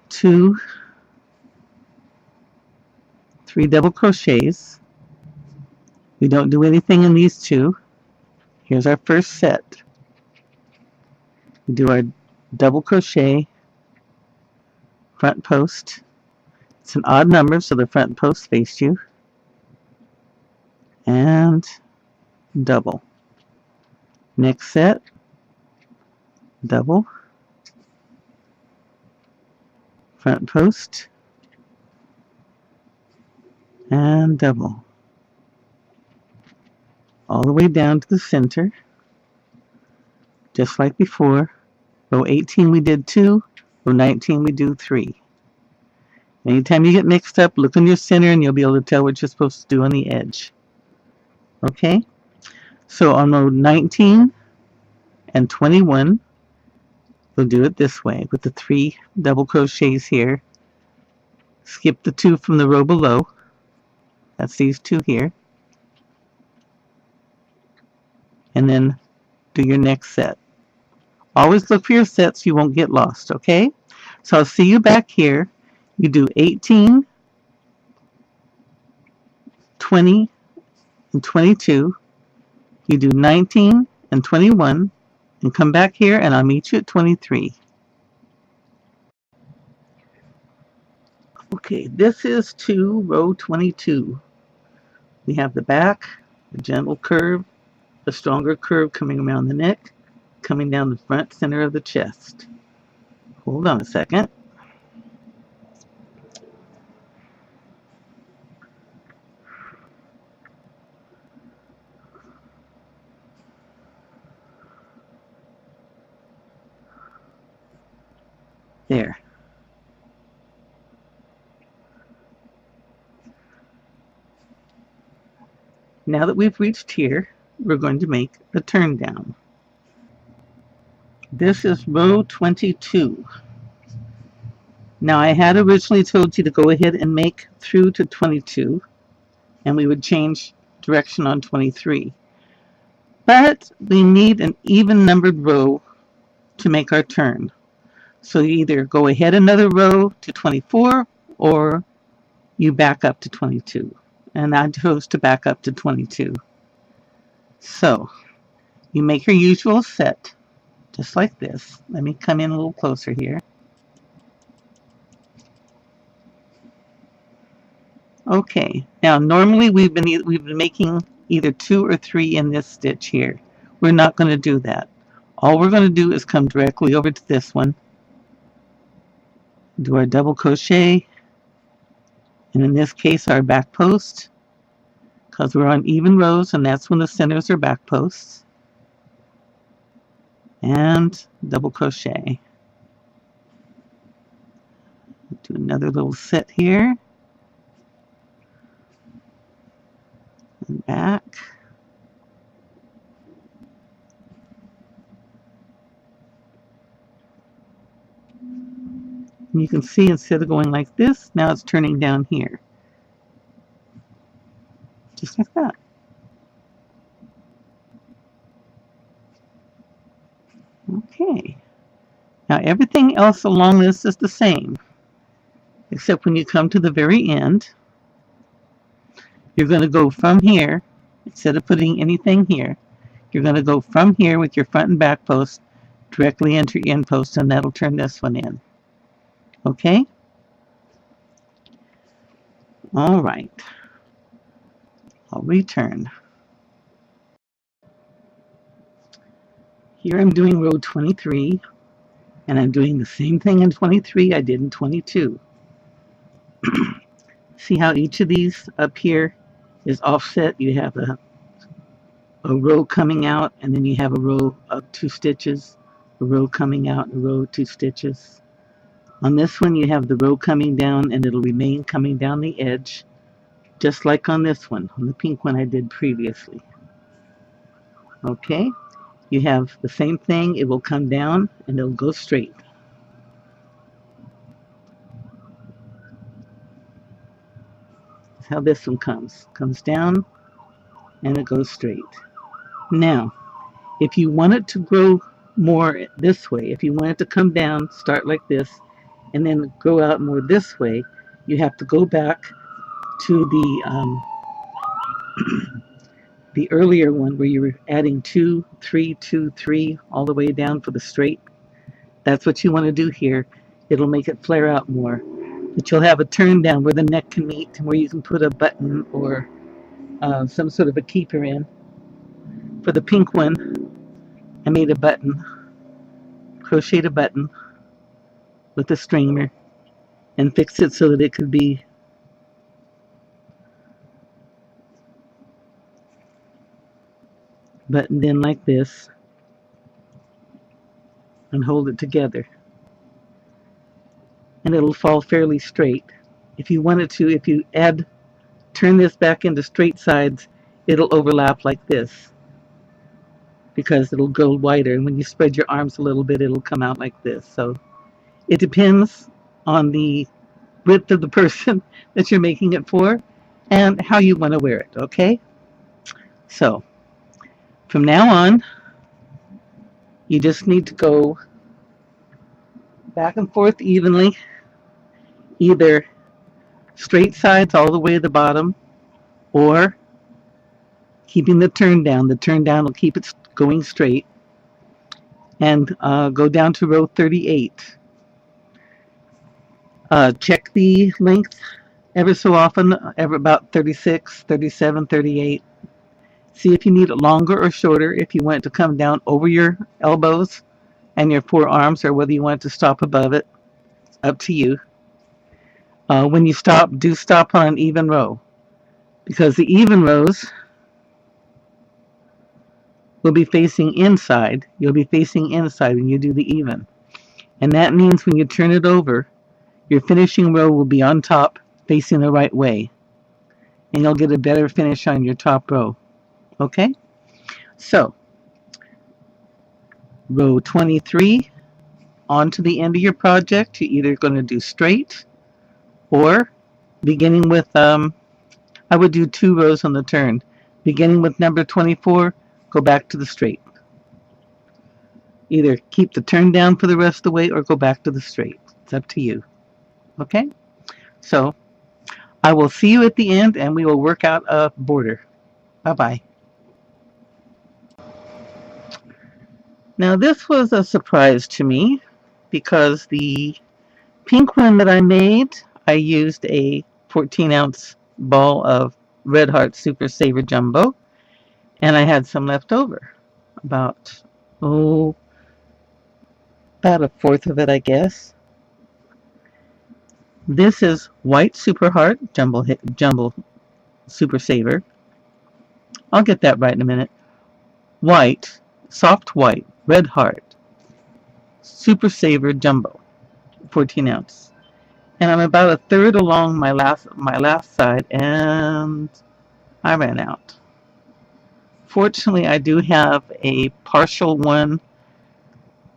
2, 3 double crochets. We don't do anything in these 2. Here's our first set. We do our double crochet, front post. It's an odd number, so the front post faced you, and double. Next set, double, front post, and double. All the way down to the center, just like before. Row 18 we did 2, row 19 we do 3. Anytime you get mixed up, look on your center and you'll be able to tell what you're supposed to do on the edge. Okay? So on row 19 and 21, we'll do it this way with the 3 double crochets here. Skip the 2 from the row below. That's these 2 here. And then do your next set. Always look for your sets, you won't get lost, okay? So I'll see you back here. You do 18, 20, and 22. You do 19 and 21, and come back here and I'll meet you at 23. Okay, this is to row 22. We have the back, the gentle curve, the stronger curve coming around the neck, coming down the front center of the chest. Hold on a second. There. Now that we've reached here, we're going to make a turn down. This is row 22. Now I had originally told you to go ahead and make through to 22, and we would change direction on 23. But we need an even numbered row to make our turn. So you either go ahead another row to 24 or you back up to 22. And I chose to back up to 22. So you make your usual set, just like this. Let me come in a little closer here. Okay, now normally we've been making either 2 or 3 in this stitch here. We're not going to do that. All we're going to do is come directly over to this one, do our double crochet, and in this case our back post, because we're on even rows and that's when the centers are back posts, and double crochet. Do another little set here, and back. And you can see instead of going like this, now it's turning down here. Just like that. Okay. Now everything else along this is the same, except when you come to the very end, you're going to go from here, instead of putting anything here, you're going to go from here with your front and back post directly into your end post, and that'll turn this one in. Okay? All right. I'll return. Here I'm doing row 23, and I'm doing the same thing in 23 I did in 22. See how each of these up here is offset? You have a row coming out, and then you have a row of 2 stitches, a row coming out, a row of 2 stitches. On this one you have the row coming down, and it'll remain coming down the edge, just like on this one, on the pink one I did previously. Okay, you have the same thing. It will come down and it'll go straight. That's how this one comes down and it goes straight. Now if you want it to grow more this way, if you want it to come down, start like this, and then grow out more this way, you have to go back to the earlier one where you were adding 2, 3, 2, 3 all the way down for the straight That's what you want to do here. It'll make it flare out more. But you'll have a turn down where the neck can meet, where you can put a button or some sort of a keeper in. For the pink one, I made a button, crocheted a button with a streamer, and fixed it so that it could be buttoned in like this and hold it together. And it'll fall fairly straight. If you wanted to, if you turn this back into straight sides, it'll overlap like this because it'll go wider. And when you spread your arms a little bit, it'll come out like this. So it depends on the width of the person that you're making it for and how you want to wear it, okay? So from now on, you just need to go back and forth evenly, either straight sides all the way to the bottom or keeping the turn down. The turn down will keep it going straight. And go down to row 38. Check the length ever so often, ever about 36, 37, 38. See if you need it longer or shorter, if you want it to come down over your elbows and your forearms, or whether you want it to stop above it. Up to you. When you stop, do stop on an even row, because the even rows will be facing inside. You'll be facing inside when you do the even. And that means when you turn it over, your finishing row will be on top, facing the right way. And you'll get a better finish on your top row. Okay? So, row 23, on to the end of your project, you're either going to do straight or beginning with, I would do 2 rows on the turn. Beginning with number 24, go back to the straight. Either keep the turn down for the rest of the way or go back to the straight. It's up to you. Okay? So, I will see you at the end and we will work out a border. Bye-bye. Now this was a surprise to me because the pink one that I made, I used a 14-ounce ball of Red Heart Super Saver Jumbo, and I had some left over. About a fourth of it, I guess. This is White Super Heart Jumbo Super Saver. I'll get that right in a minute. White, soft white, Red Heart Super Saver Jumbo, 14 ounce. And I'm about a third along my last side, and I ran out. Fortunately, I do have a partial one,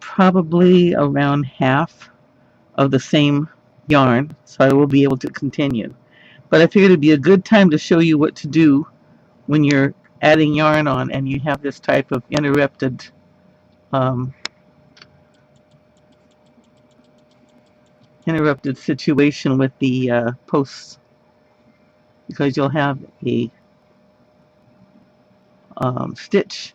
probably around half of the same yarn, so I will be able to continue. But I figured it'd be a good time to show you what to do when you're adding yarn on and you have this type of interrupted situation with the posts, because you'll have a stitch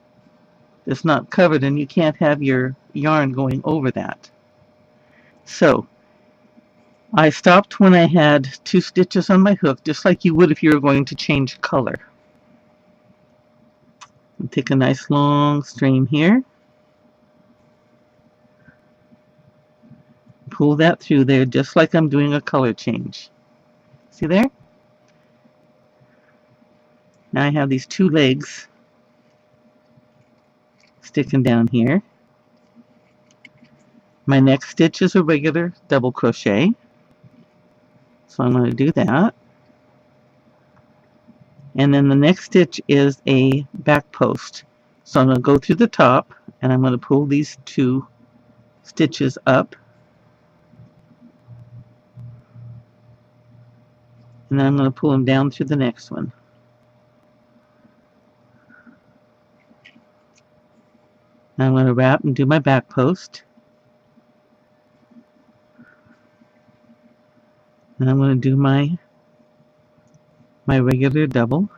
that's not covered and you can't have your yarn going over that. So I stopped when I had 2 stitches on my hook, just like you would if you were going to change color. And take a nice long stream here. Pull that through there just like I'm doing a color change. See there? Now I have these 2 legs sticking down here. My next stitch is a regular double crochet, so I'm going to do that. And then the next stitch is a back post, so I'm going to go through the top and I'm going to pull these 2 stitches up, and then I'm going to pull them down through the next one. Now I'm going to wrap and do my back post. And I'm going to do my regular double.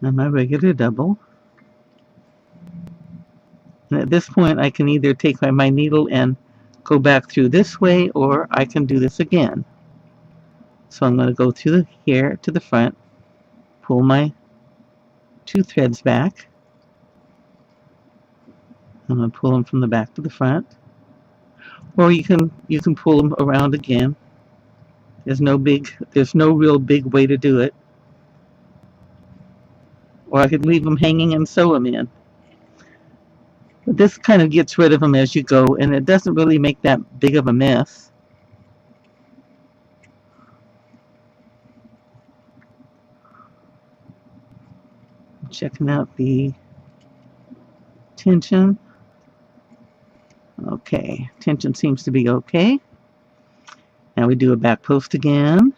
And my regular double. And at this point I can either take my needle and go back through this way, or I can do this again. So I'm going to go through here to the front, pull my 2 threads back. I'm going to pull them from the back to the front, or you can pull them around again. There's no real big way to do it. Or I could leave them hanging and sew them in. But this kind of gets rid of them as you go, and it doesn't really make that big of a mess. Checking out the tension. Okay, tension seems to be okay. Now we do a back post again.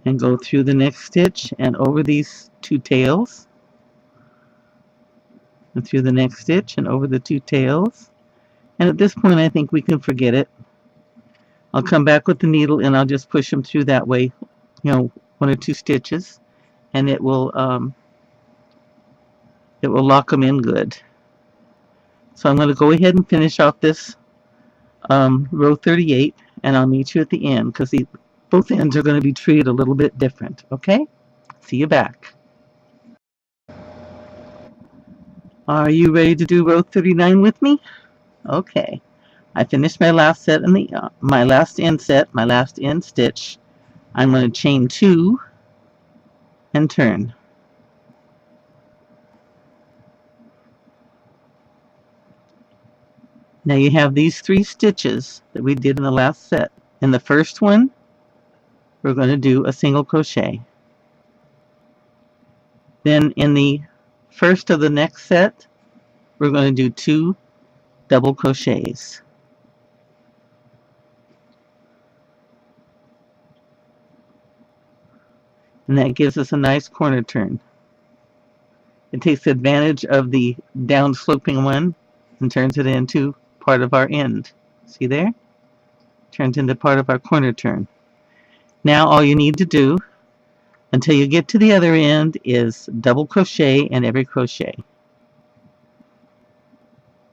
And go through the next stitch and over these 2 tails. And through the next stitch and over the 2 tails. And at this point I think we can forget it. I'll come back with the needle and I'll just push them through that way, 1 or 2 stitches, and it will lock them in good. So I'm going to go ahead and finish off this row 38, and I'll meet you at the end, because both ends are going to be treated a little bit different. Okay? See you back. Are you ready to do row 39 with me? Okay. I finished my last set in my last end stitch. I'm going to chain 2 and turn. Now you have these 3 stitches that we did in the last set. In the first one, we're going to do a single crochet. Then in the first of the next set, we're going to do 2 double crochets. And that gives us a nice corner turn. It takes advantage of the down sloping one and turns it into part of our end. See there? Turns into part of our corner turn. Now all you need to do until you get to the other end is double crochet in every crochet.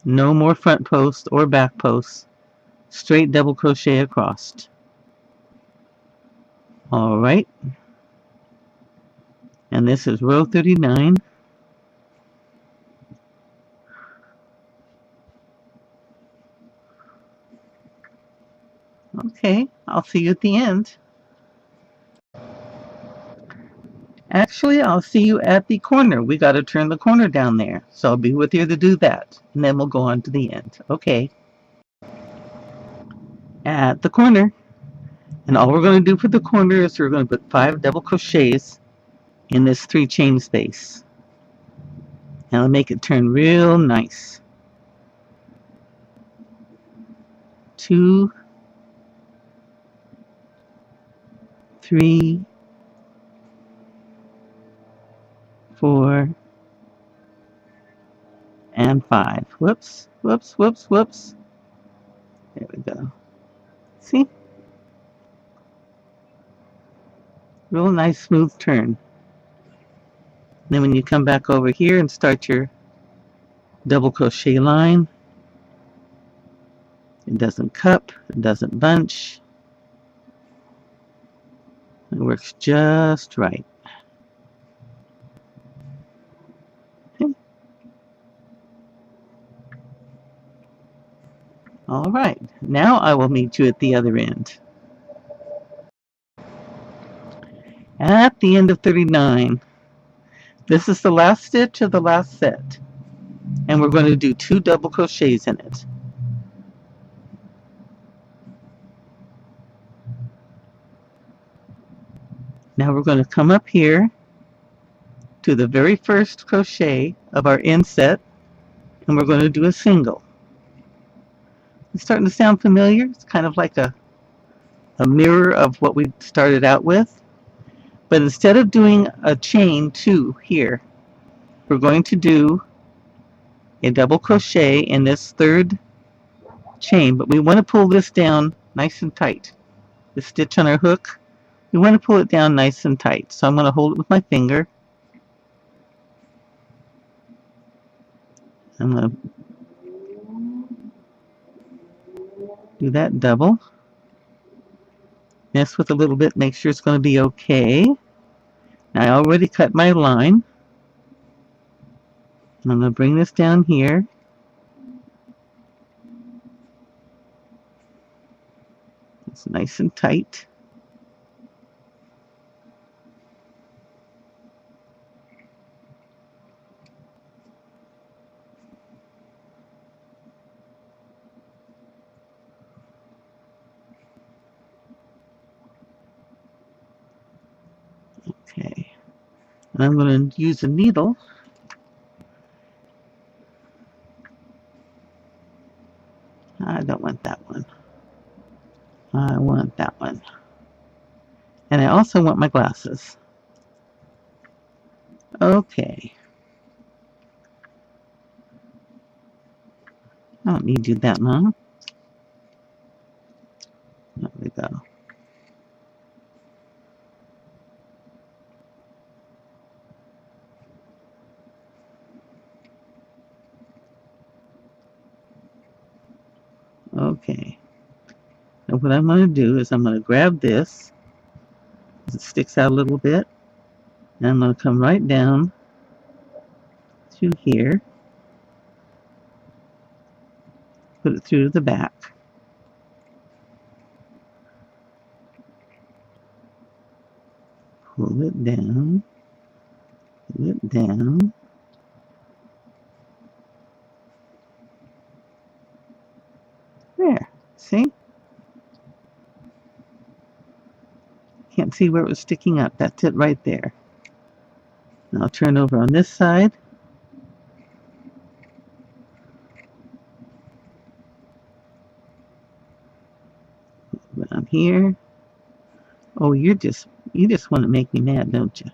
No more front post or back post. Straight double crochet across. Alright. And this is row 39. Okay, I'll see you at the end. Actually, I'll see you at the corner. We got to turn the corner down there. So I'll be with you to do that. And then we'll go on to the end. Okay. At the corner. And all we're going to do for the corner is we're going to put 5 double crochets in this 3 chain space. And I'll make it turn real nice. 2, 3, 4, and 5. Whoops, whoops, whoops, whoops. There we go. See? Real nice smooth turn. Then when you come back over here and start your double crochet line, it doesn't cup, it doesn't bunch. It works just right. Okay. All right, now I will meet you at the other end. At the end of 39, this is the last stitch of the last set, and we're going to do 2 double crochets in it. Now we're going to come up here to the very first crochet of our end set, and we're going to do a single. It's starting to sound familiar. It's kind of like a mirror of what we started out with. But instead of doing a chain 2 here, we're going to do a double crochet in this 3rd chain, but we want to pull this down nice and tight. The stitch on our hook, we want to pull it down nice and tight. So I'm going to hold it with my finger, I'm going to do that double. Mess with a little bit, make sure it's going to be okay. I already cut my line. And I'm going to bring this down here. It's nice and tight. Okay. And I'm going to use a needle. I don't want that one. I want that one. And I also want my glasses. Okay. I don't need you that long. There we go. Okay. And what I'm going to do is I'm going to grab this. It sticks out a little bit. And I'm going to come right down to here. Put it through the back. Pull it down. Pull it down. There. See? Can't see where it was sticking up. That's it right there. And I'll turn over on this side. I'm here. Oh, you just want to make me mad, don't you?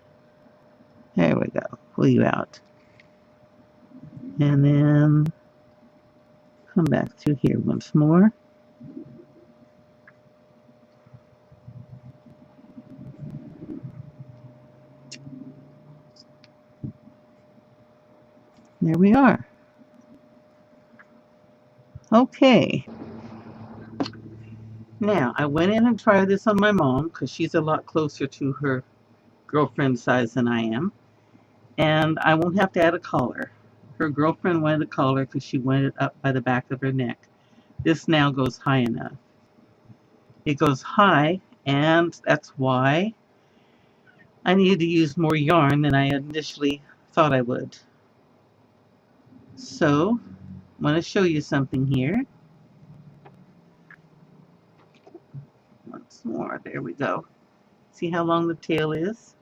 There we go. Pull you out. And then come back through here once more. There we are. Okay. Now, I went in and tried this on my mom because she's a lot closer to her girlfriend size than I am. And I won't have to add a collar. Her girlfriend wanted a collar because she wanted it up by the back of her neck. This now goes high enough. It goes high, and that's why I needed to use more yarn than I initially thought I would. So, I'm going to show you something here. Once more, there we go. See how long the tail is?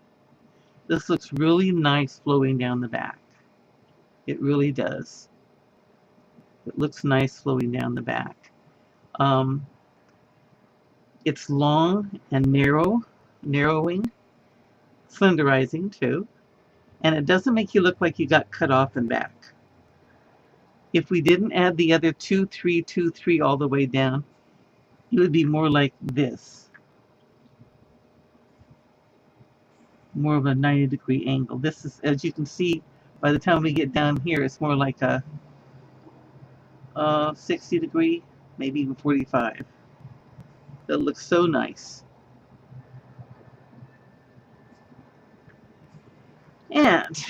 This looks really nice flowing down the back. It really does. It looks nice flowing down the back. It's long and narrowing, slenderizing too, and it doesn't make you look like you got cut off and back. If we didn't add the other 2, 3, 2, 3 all the way down, it would be more like this. More of a 90-degree angle. This is, as you can see, by the time we get down here, it's more like a 60-degree, maybe even 45. That looks so nice. And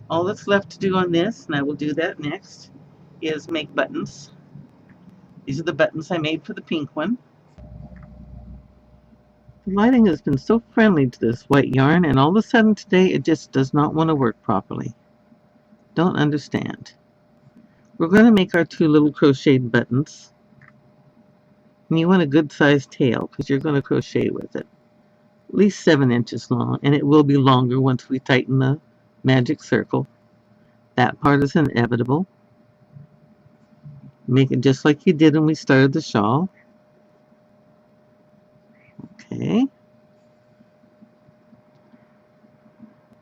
all that's left to do on this, and I will do that next, is make buttons. These are the buttons I made for the pink one. The lighting has been so friendly to this white yarn, and all of a sudden today it just does not want to work properly. Don't understand. We're going to make our 2 little crocheted buttons. And you want a good sized tail because you're going to crochet with it. At least 7 inches long, and it will be longer once we tighten the magic circle. That part is inevitable. Make it just like you did when we started the shawl. Okay.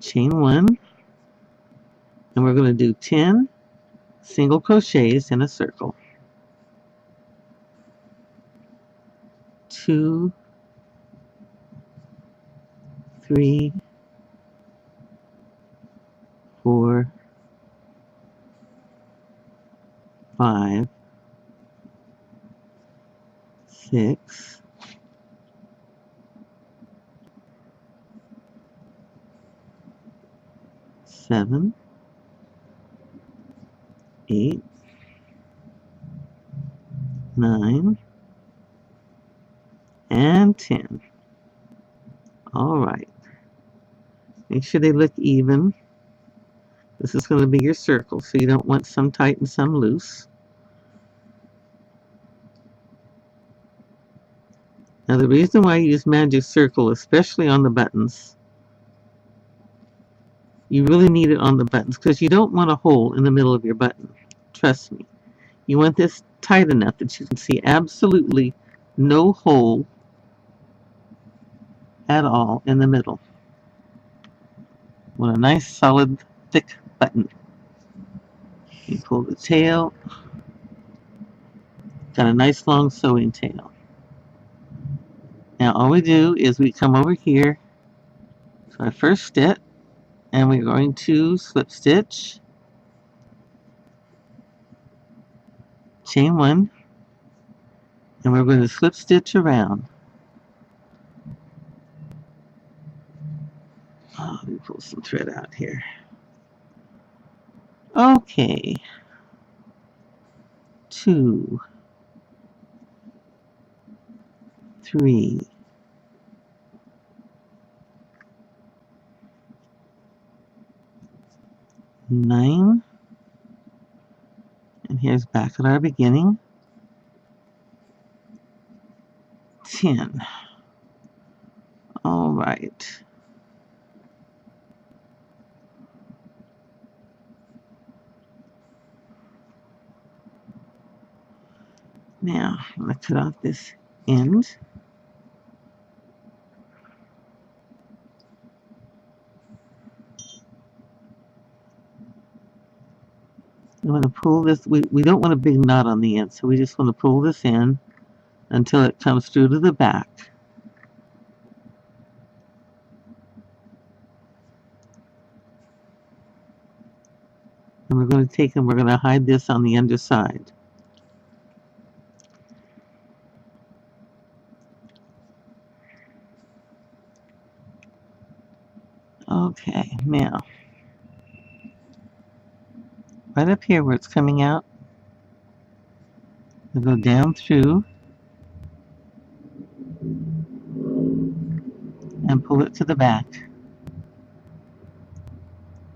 Chain 1. And we're going to do 10 single crochets in a circle. 2, 3, 4, 5, 6, 7, 8, 9, and 10. All right. Make sure they look even. This is going to be your circle, so you don't want some tight and some loose. Now the reason why I use magic circle, especially on the buttons, you really need it on the buttons because you don't want a hole in the middle of your button. Trust me. You want this tight enough that you can see absolutely no hole at all in the middle. Want a nice solid thick button. You pull the tail. Got a nice long sewing tail. Now all we do is we come over here to our first stitch and we're going to slip stitch, chain 1, and we're going to slip stitch around. Oh, let me pull some thread out here. Okay. 2, 3, 9, and here's back at our beginning, 10. All right. Now, I'm going to cut off this end. You want to pull this, we don't want a big knot on the end, so we just want to pull this in until it comes through to the back. And we're going to take and we're going to hide this on the underside. Okay, now, right up here where it's coming out, we'll go down through and pull it to the back.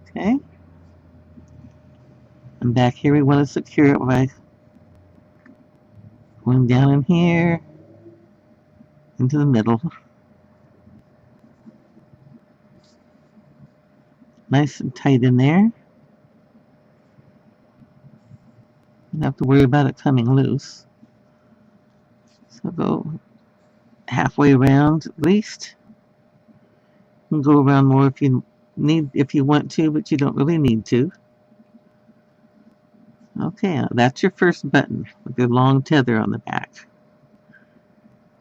Okay? And back here we want to secure it by going down in here into the middle. Nice and tight in there. You don't have to worry about it coming loose. So go halfway around at least. You can go around more if you want to, but you don't really need to. Okay, that's your first button with your long tether on the back.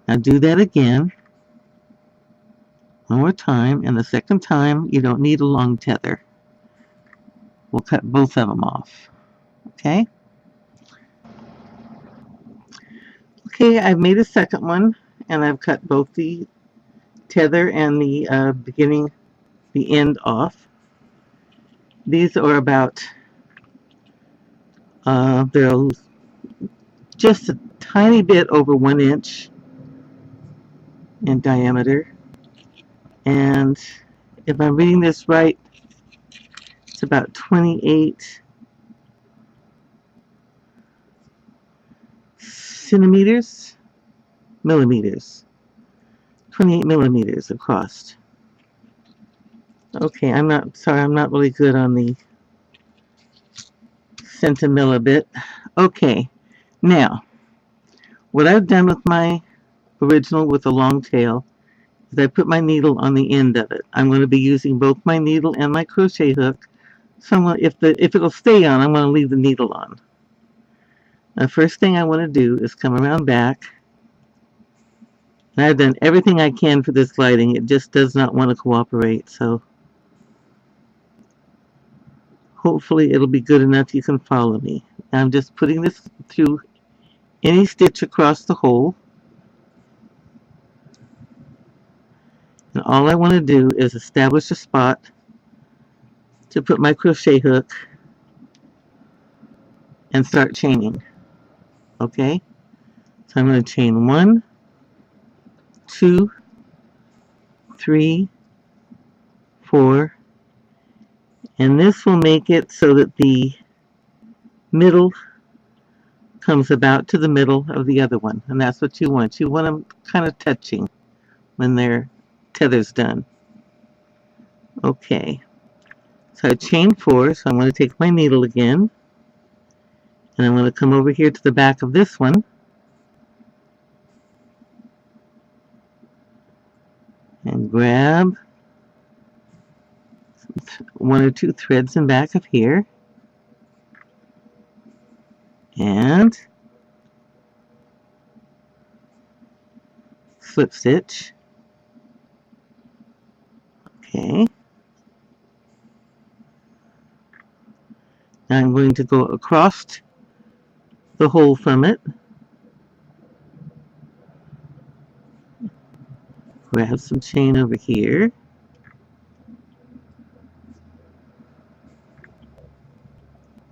Now do that again. One more time, and the second time you don't need a long tether. We'll cut both of them off. Okay? Okay, I've made a second one, and I've cut both the tether and the the end off. These are about, they're just a tiny bit over 1 inch in diameter. And if I'm reading this right, it's about 28 millimeters, 28 millimeters across. Okay, I'm not really good on the centimilla bit. Okay, now, what I've done with my original with the long tail is I put my needle on the end of it. I'm going to be using both my needle and my crochet hook. So if it'll stay on, I'm going to leave the needle on. The first thing I want to do is come around back. And I've done everything I can for this gliding. It just does not want to cooperate, so hopefully it'll be good enough you can follow me. Now I'm just putting this through any stitch across the hole. And all I want to do is establish a spot to put my crochet hook and start chaining. Okay? So I'm going to chain 1, 2, 3, 4, and this will make it so that the middle comes about to the middle of the other one, and that's what you want. You want them kind of touching when their tether's done. Okay, so I chain 4, so I'm going to take my needle again, and I'm going to come over here to the back of this one, and grab 1 or 2 threads in back of here, and slip stitch. Okay. Now I'm going to go across the hole from it, grab some chain over here,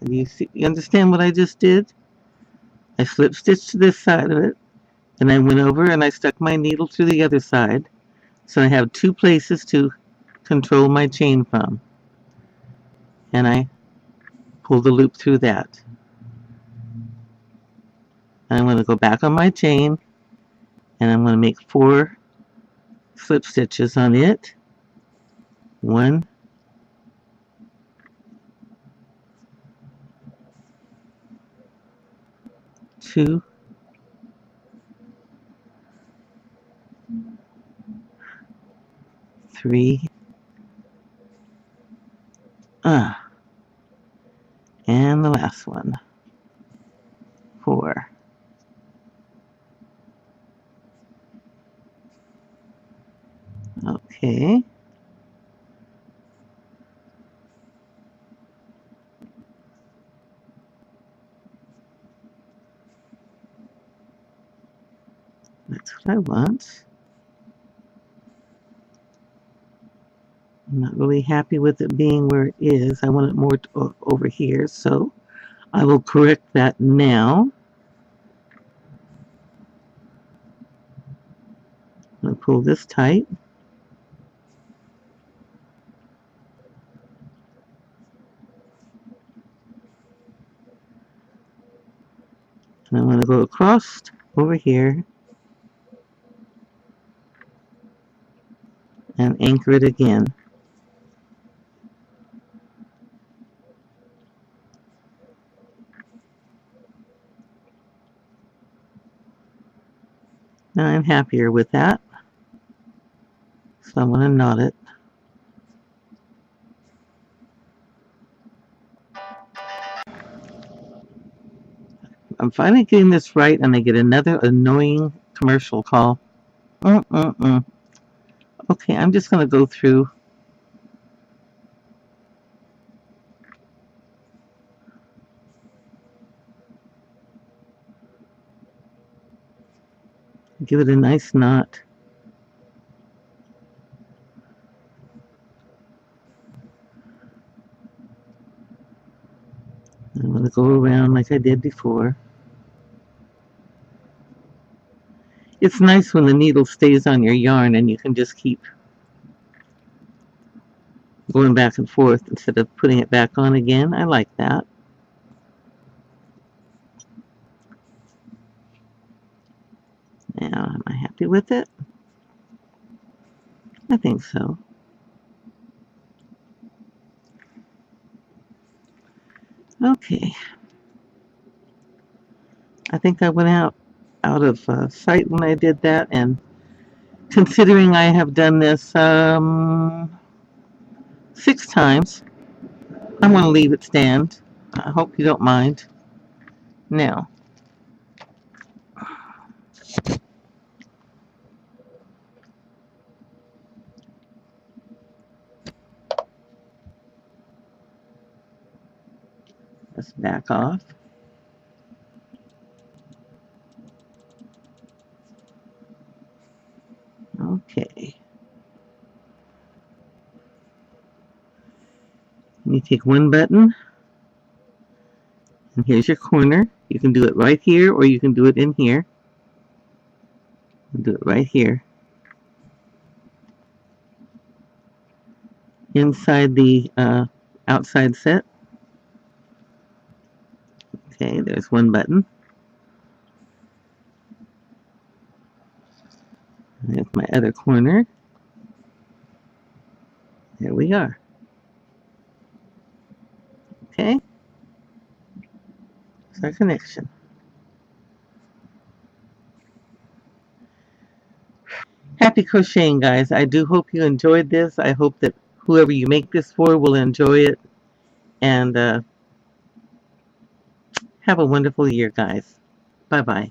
and you understand what I just did? I slip stitched to this side of it, and I went over and I stuck my needle through the other side, so I have 2 places to control my chain from, and I pull the loop through that. And I'm going to go back on my chain, and I'm going to make 4 slip stitches on it. 1, 2, 3, and the last one, 4. Okay. That's what I want. I'm not really happy with it being where it is. I want it more over here, so I will correct that now. I'm going to pull this tight. And I'm going to go across over here and anchor it again. Now I'm happier with that, so I'm going to knot it. I'm finally getting this right, and I get another annoying commercial call. Okay, I'm just going to go through. Give it a nice knot. I'm going to go around like I did before. It's nice when the needle stays on your yarn and you can just keep going back and forth instead of putting it back on again. I like that. Now, am I happy with it? I think so. Okay. I think I went out of sight when I did that, and considering I have done this 6 times, I'm going to leave it stand. I hope you don't mind. Now, let's back off. You take one button, and here's your corner. You can do it right here, or you can do it in here. Do it right here. Inside the outside set. Okay, there's one button. There's my other corner. There we are. Okay, that's our connection. Happy crocheting, guys. I do hope you enjoyed this. I hope that whoever you make this for will enjoy it. And have a wonderful year, guys. Bye-bye.